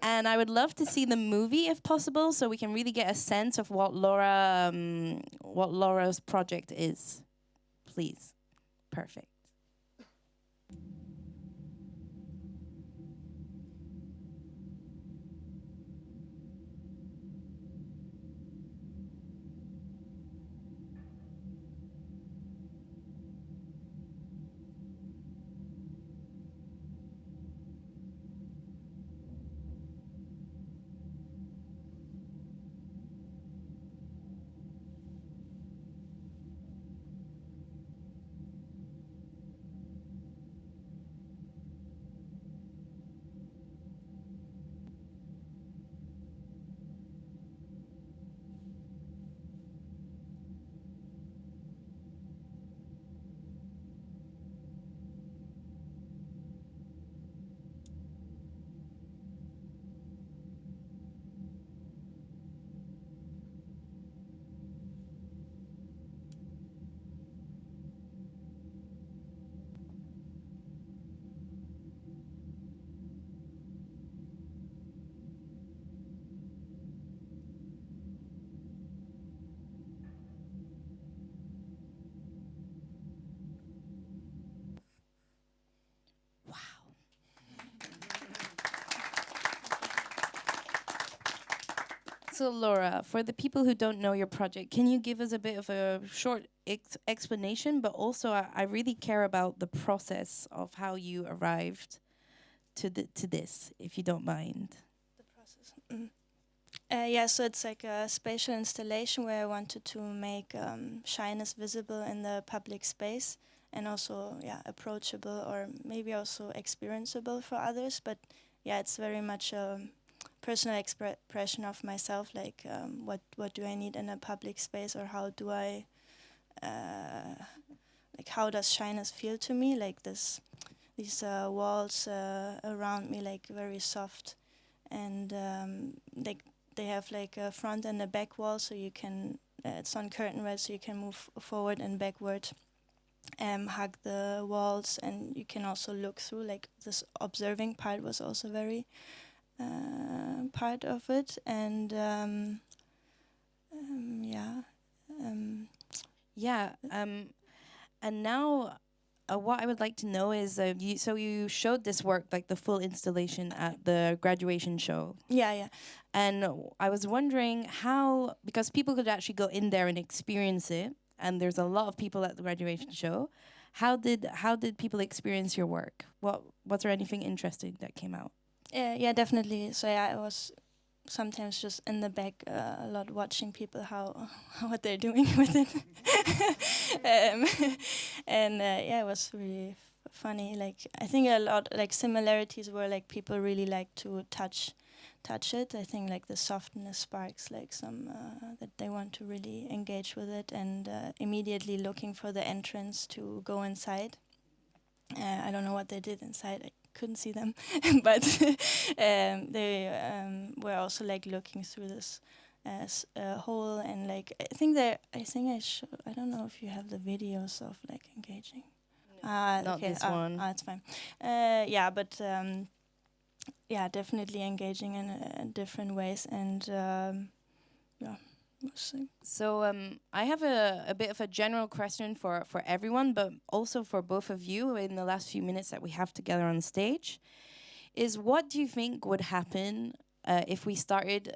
And I would love to see the movie if possible, so we can really get a sense of what Laura's project is. Please. Perfect. So Laura, for the people who don't know your project, can you give us a bit of a short explanation? But also, I really care about the process of how you arrived to this, if you don't mind. The process. So it's like a spatial installation where I wanted to make shyness visible in the public space, and also approachable, or maybe also experienceable for others. But it's very much personal expression of myself, like what do I need in a public space, or how do I like, how does shyness feel to me, like these walls around me, like very soft, and like they have like a front and a back wall, so you can it's on curtain rails, so you can move forward and backward, hug the walls, and you can also look through. Like this observing part was also very part of it, and and now what I would like to know is you showed this work, like the full installation, at the graduation show. Yeah. And I was wondering how, because people could actually go in there and experience it, and there's a lot of people at the graduation show. How did people experience your work? Was there anything interesting that came out? Yeah, definitely. So I was sometimes just in the back a lot, watching people what they're doing with it, it was really funny. Like I think a lot like similarities were like people really like to touch it. I think like the softness sparks like some that they want to really engage with it, and immediately looking for the entrance to go inside. I don't know what they did inside. I couldn't see them, but they were also like looking through this hole, and like I don't know if you have the videos of like engaging. Not okay. this one. It's fine. Yeah, but yeah, definitely engaging in different ways, and yeah. So I have a bit of a general question for everyone, but also for both of you in the last few minutes that we have together on stage. Is what do you think would happen if we started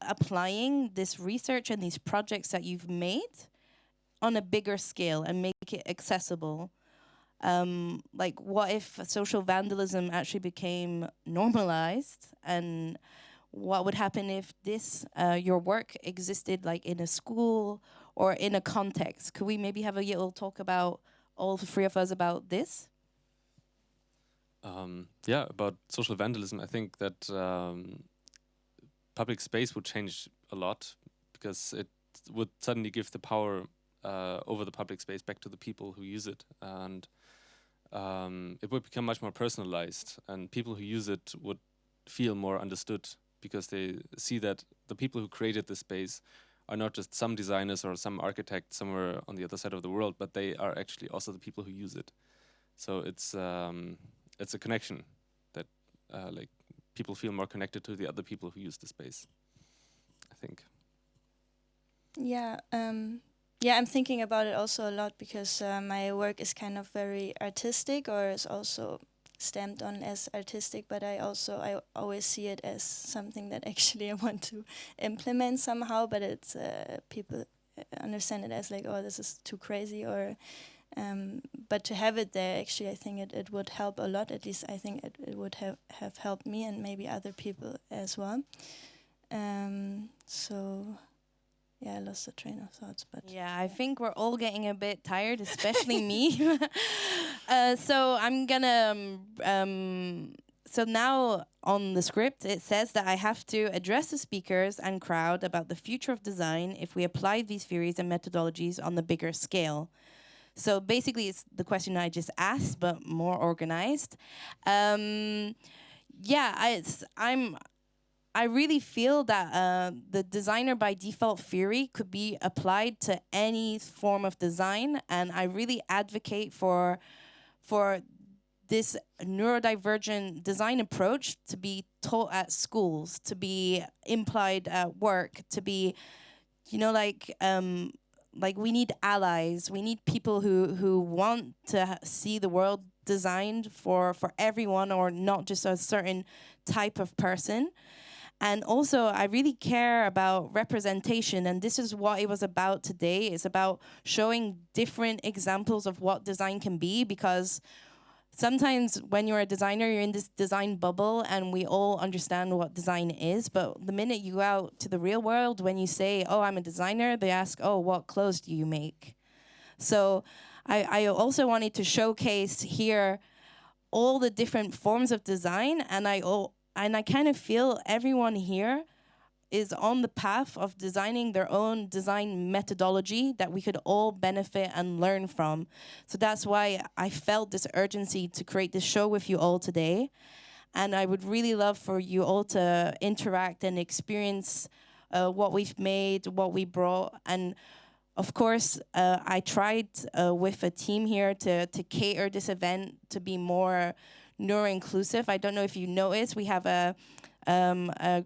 applying this research and these projects that you've made on a bigger scale and make it accessible? Like, what if social vandalism actually became normalized, and what would happen if this your work existed like in a school or in a context? Could we maybe have a little talk about all the three of us about this? Yeah, about social vandalism, I think that public space would change a lot, because it would suddenly give the power over the public space back to the people who use it, and it would become much more personalized, and people who use it would feel more understood, because they see that the people who created the space are not just some designers or some architect somewhere on the other side of the world, but they are actually also the people who use it. So it's a connection that like people feel more connected to the other people who use the space, I think. Yeah, yeah, I'm thinking about it also a lot, because my work is kind of very artistic, or is also stamped on as artistic, but I always see it as something that actually I want to implement somehow, but it's people understand it as like, oh, this is too crazy, or but to have it there, actually, I think it would help a lot. At least I think it would have helped me, and maybe other people as well. So yeah, I lost the train of thoughts, but Yeah, I think we're all getting a bit tired, especially me. So I'm gonna. So now on the script, it says that I have to address the speakers and crowd about the future of design if we apply these theories and methodologies on the bigger scale. So basically, it's the question I just asked, but more organized. Yeah, I really feel that the designer by default theory could be applied to any form of design, and I really advocate for this neurodivergent design approach to be taught at schools, to be implied at work, to be, like we need allies. We need people who want to see the world designed for everyone, or not just a certain type of person. And also, I really care about representation, and this is what it was about today. It's about showing different examples of what design can be, because sometimes when you're a designer, you're in this design bubble, and we all understand what design is. But the minute you go out to the real world, when you say, oh, I'm a designer, they ask, oh, what clothes do you make? So I also wanted to showcase here all the different forms of design, and I kind of feel everyone here is on the path of designing their own design methodology that we could all benefit and learn from. So that's why I felt this urgency to create this show with you all today. And I would really love for you all to interact and experience what we've made, what we brought. And of course, I tried with a team here to cater this event to be more neuro-inclusive. I don't know if you noticed, we have a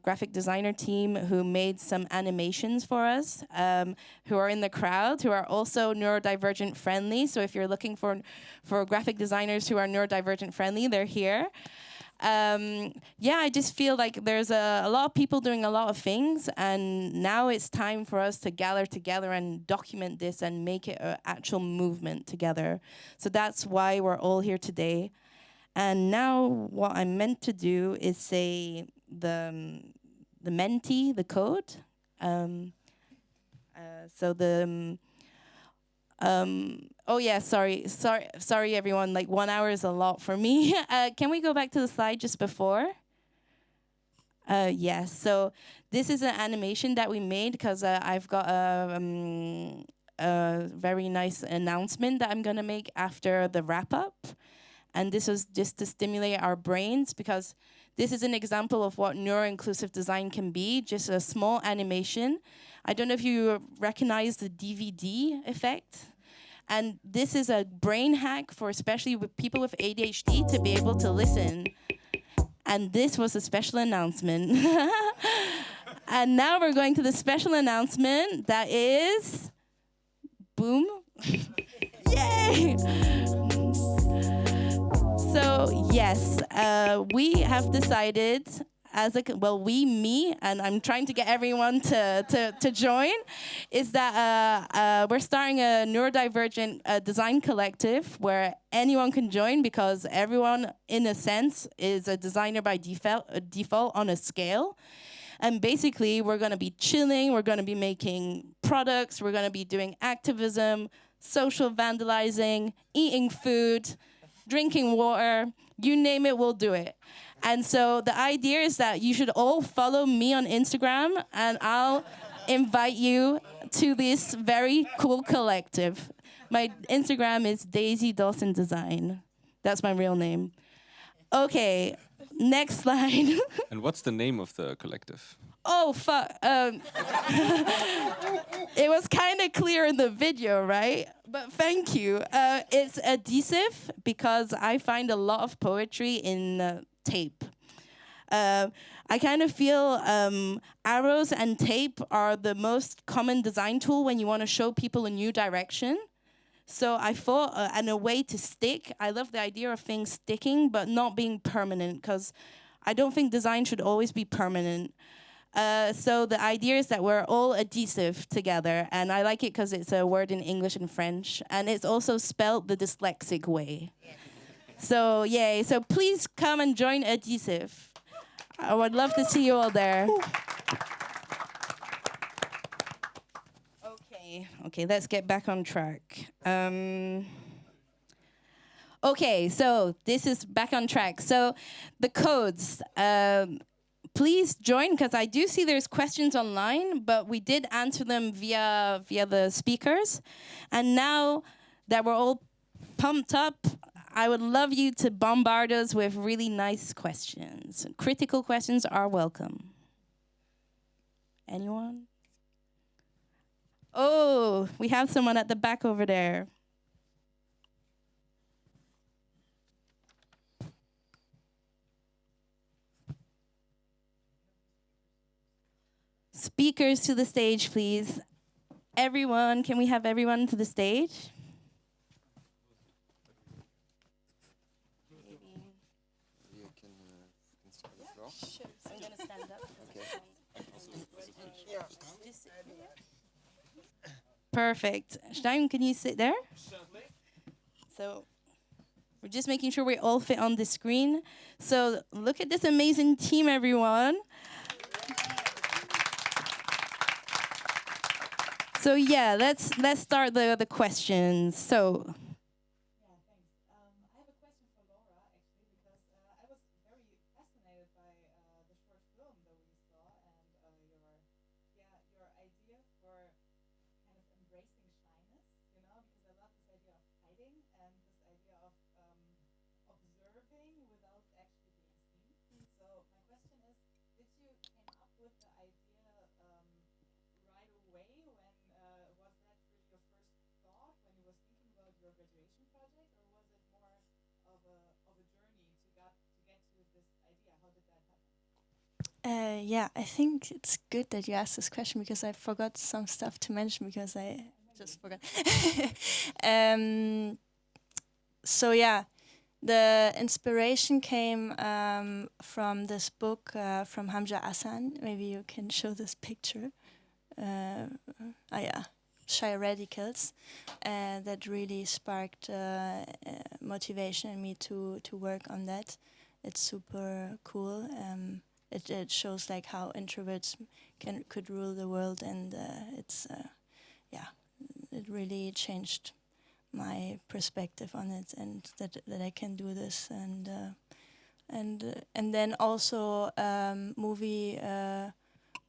graphic designer team who made some animations for us, who are in the crowd, who are also neurodivergent friendly. So if you're looking for graphic designers who are neurodivergent friendly, they're here. Yeah, I just feel like there's a lot of people doing a lot of things, and now it's time for us to gather together and document this and make it an actual movement together. So that's why we're all here today. And now what I'm meant to do is say the Menti, the code. Oh yeah, sorry everyone, like 1 hour is a lot for me. Can we go back to the slide just before? Yes, so this is an animation that we made because I've got a very nice announcement that I'm gonna make after the wrap up. And this was just to stimulate our brains, because this is an example of what neuro-inclusive design can be, just a small animation. I don't know if you recognize the DVD effect. And this is a brain hack for especially with people with ADHD to be able to listen. And this was a special announcement. And now we're going to the special announcement that is, boom. Yay! So yes, we have decided me, and I'm trying to get everyone to join, is that we're starting a neurodivergent design collective where anyone can join because everyone, in a sense, is a designer by default on a scale. And basically, we're going to be chilling, we're going to be making products, we're going to be doing activism, social vandalizing, eating food, drinking water, you name it, we'll do it. And so the idea is that you should all follow me on Instagram, and I'll invite you to this very cool collective. My Instagram is Daisy Dawson Design. That's my real name. Okay, next slide. And what's the name of the collective? Oh, fuck. It was kind of clear in the video, right? But thank you. It's adhesive because I find a lot of poetry in tape. I kind of feel arrows and tape are the most common design tool when you want to show people a new direction. So I thought, and a way to stick, I love the idea of things sticking, but not being permanent, because I don't think design should always be permanent. So the idea is that we're all adhesive together, and I like it because it's a word in English and French, and it's also spelled the dyslexic way. So yay, so please come and join Adhesive. I would love to see you all there. Okay, let's get back on track. Okay, so this is back on track. So the codes, please join, because I do see there's questions online, but we did answer them via the speakers. And now that we're all pumped up, I would love you to bombard us with really nice questions. Critical questions are welcome. Anyone? Oh, we have someone at the back over there. Speakers to the stage, please. Everyone, can we have everyone to the stage? I'm going to stand up. Perfect. Stein, can you sit there? So we're just making sure we all fit on the screen. So look at this amazing team, everyone. So yeah, let's start the questions. So yeah, I think it's good that you asked this question because I forgot some stuff to mention because I just forgot. So yeah, the inspiration came from this book from Hamza Hassan. Maybe you can show this picture. Yeah, Shy Radicals. That really sparked motivation in me to work on that. It's super cool. It shows like how introverts could rule the world, and it really changed my perspective on it, and that I can do this, and then also movie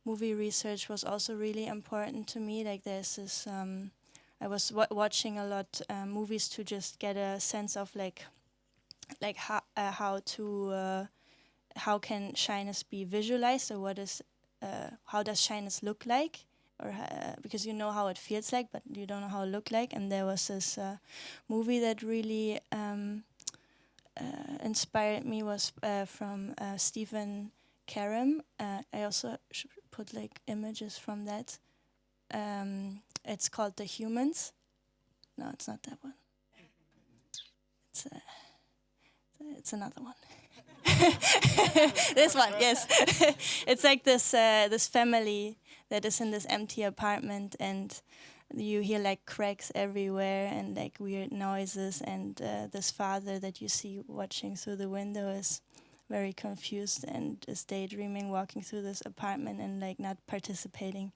research was also really important to me. Like there's this I was watching a lot movies to just get a sense of like how can shyness be visualized, or how does shyness look like, because you know how it feels like, but you don't know how it look like. And there was this movie that really inspired me was from Stephen Karam. I also should put like images from that. It's called The Humans. No, it's not that one. It's another one. This one, yes. It's like this this family that is in this empty apartment, and you hear like cracks everywhere and like weird noises, and this father that you see watching through the window is very confused and is daydreaming, walking through this apartment and like not participating.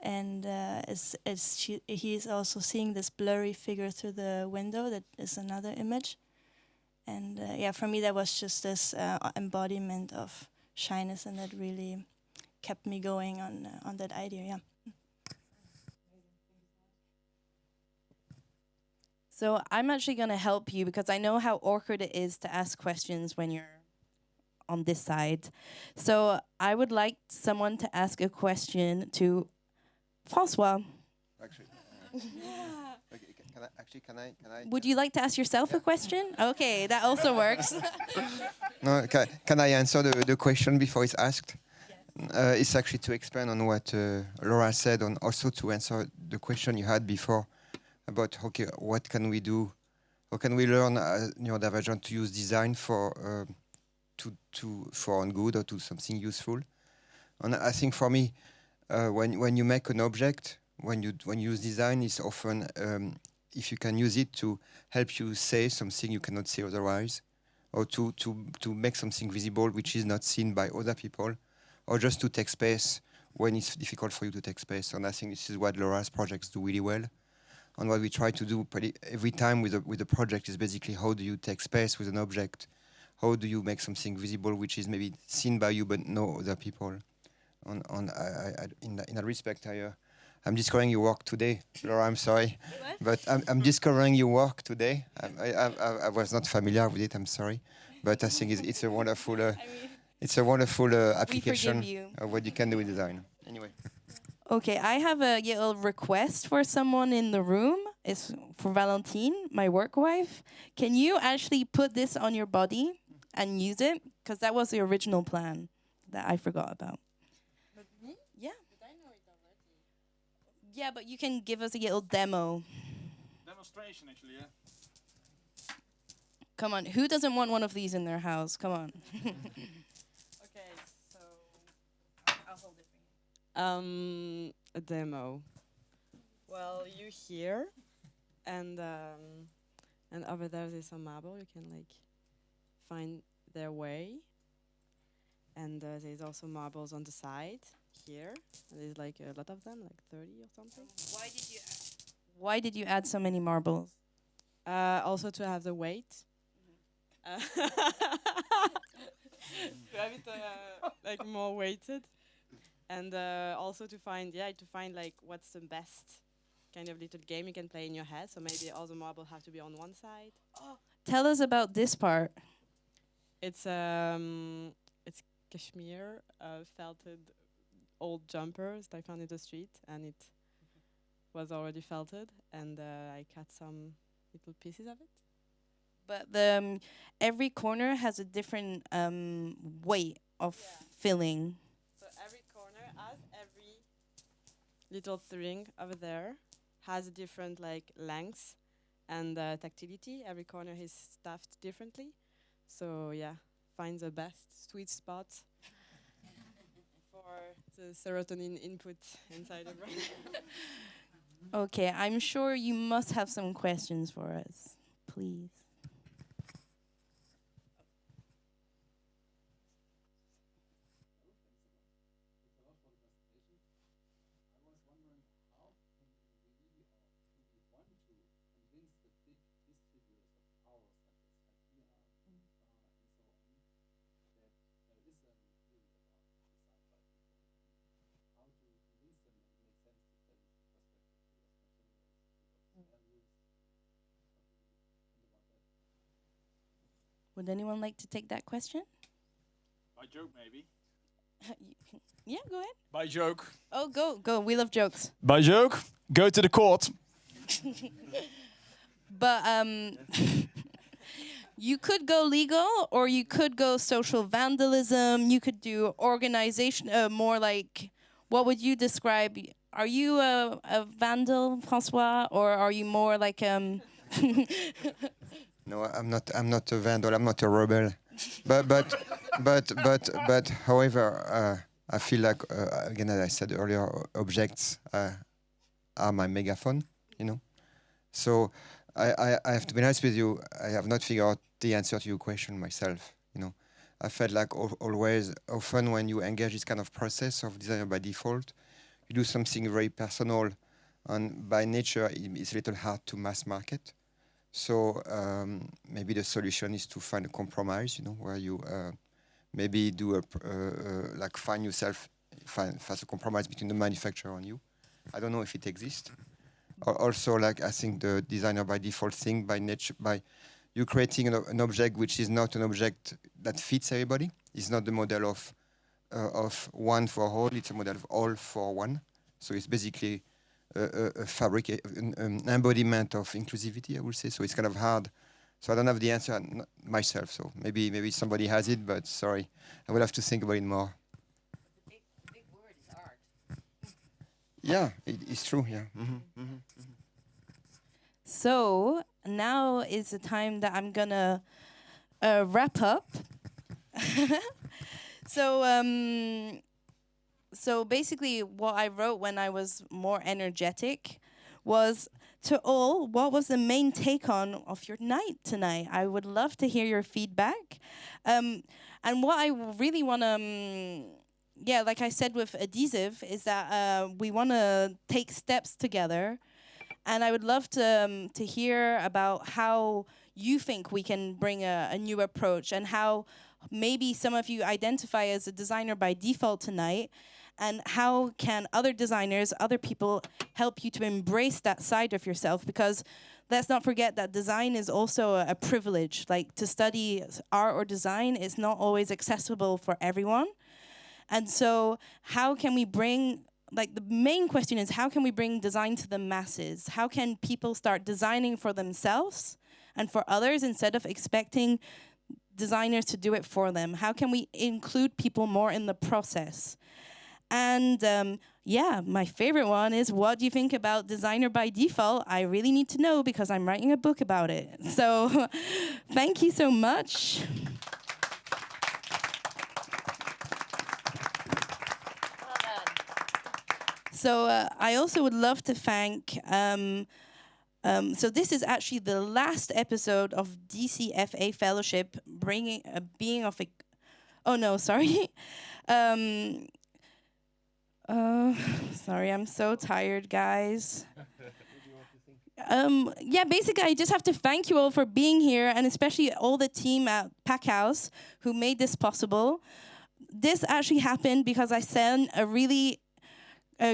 And he's also seeing this blurry figure through the window. That is another image. And yeah, for me that was just this embodiment of shyness, and that really kept me going on that idea. Yeah. So I'm actually going to help you because I know how awkward it is to ask questions when you're on this side. So I would like someone to ask a question to François. Actually, can I? Would you like to ask yourself a question? Okay, that also works. No, can I answer the question before it's asked? It's actually to expand on what Laura said, and also to answer the question you had before about what can we do? How can we learn neurodivergent to use design for on good or to something useful? And I think for me, when you make an object, when you use design, it's often if you can use it to help you say something you cannot say otherwise, or to make something visible which is not seen by other people, or just to take space when it's difficult for you to take space. And I think this is what Laura's projects do really well. And what we try to do every time with the project is basically how do you take space with an object? How do you make something visible which is maybe seen by you but no other people? In that respect, I'm discovering your work today, Laura. I'm sorry, but I'm discovering your work today. I was not familiar with it. I'm sorry, but I think it's a wonderful application of what you can do with design. Anyway. Okay, I have a little request for someone in the room. It's for Valentine, my work wife. Can you actually put this on your body and use it? Because that was the original plan that I forgot about. Yeah. Yeah, but you can give us a little demo. Demonstration, actually, yeah. Come on, who doesn't want one of these in their house? Come on. Okay, so I'll hold it for you. A demo. Well, you're here, and over there's a marble. You can like find their way, and there's also marbles on the side here. There's like a lot of them, like 30 or something. Why did you add so many marbles? Also to have the weight. To have it like more weighted, and also to find like what's the best kind of little game you can play in your head. So maybe all the marbles have to be on one side. Tell us about this part. It's cashmere felted old jumpers that I found in the street, and it was already felted, and I cut some little pieces of it. But every corner has a different weight of filling. So every corner, as every little thing over there, has a different like length and tactility. Every corner is stuffed differently. So yeah, find the best sweet spot for the serotonin input inside the brain. Okay, I'm sure you must have some questions for us. Please. Would anyone like to take that question? By joke, maybe. Yeah, go ahead. By joke. Oh, go. We love jokes. By joke, go to the court. But you could go legal, or you could go social vandalism. You could do organization, more like, what would you describe? Are you a vandal, François, or are you more like No, I'm not. I'm not a vandal. I'm not a rebel. But however, I feel like again, as I said earlier, objects are my megaphone. You know, so I have to be honest with you. I have not figured out the answer to your question myself. You know, I felt like always, often when you engage this kind of process of designer by default, you do something very personal, and by nature, it's a little hard to mass market. So maybe the solution is to find a compromise, you know, where you maybe do like find a compromise between the manufacturer and you. I don't know if it exists. Also, like I think the designer by default thing, by nature, by you creating an object which is not an object that fits everybody. It's not the model of one for all. It's a model of all for one. So it's basically a fabric, an embodiment of inclusivity, I would say. So it's kind of hard. So I don't have the answer myself. So maybe somebody has it, but sorry, I will have to think about it more. The big word is art. Yeah, it's true. Yeah. Mm-hmm. So now is the time that I'm gonna wrap up. So basically, what I wrote when I was more energetic was, to all, what was the main take on of your night tonight? I would love to hear your feedback. And what I really want to, like I said with adhesive, is that we want to take steps together. And I would love to hear about how you think we can bring a new approach, and how maybe some of you identify as a designer by default tonight, and how can other designers, other people help you to embrace that side of yourself? Because let's not forget that design is also a privilege. Like, to study art or design is not always accessible for everyone. And so how can we bring, like, the main question is, how can we bring design to the masses? How can people start designing for themselves and for others instead of expecting designers to do it for them? How can we include people more in the process? And my favorite one is, what do you think about designer by default? I really need to know, because I'm writing a book about it. So thank you so much. So I also would love to thank, so this is actually the last episode of DCFA Fellowship, sorry, I'm so tired, guys. Basically, I just have to thank you all for being here, and especially all the team at Packhouse who made this possible. This actually happened because I sent a really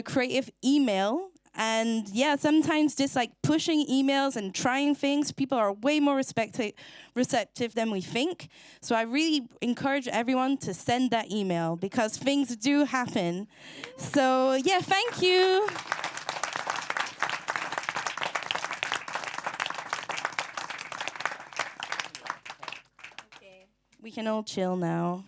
creative email. And sometimes just like pushing emails and trying things, people are way more receptive than we think. So I really encourage everyone to send that email, because things do happen. So thank you. Okay, we can all chill now.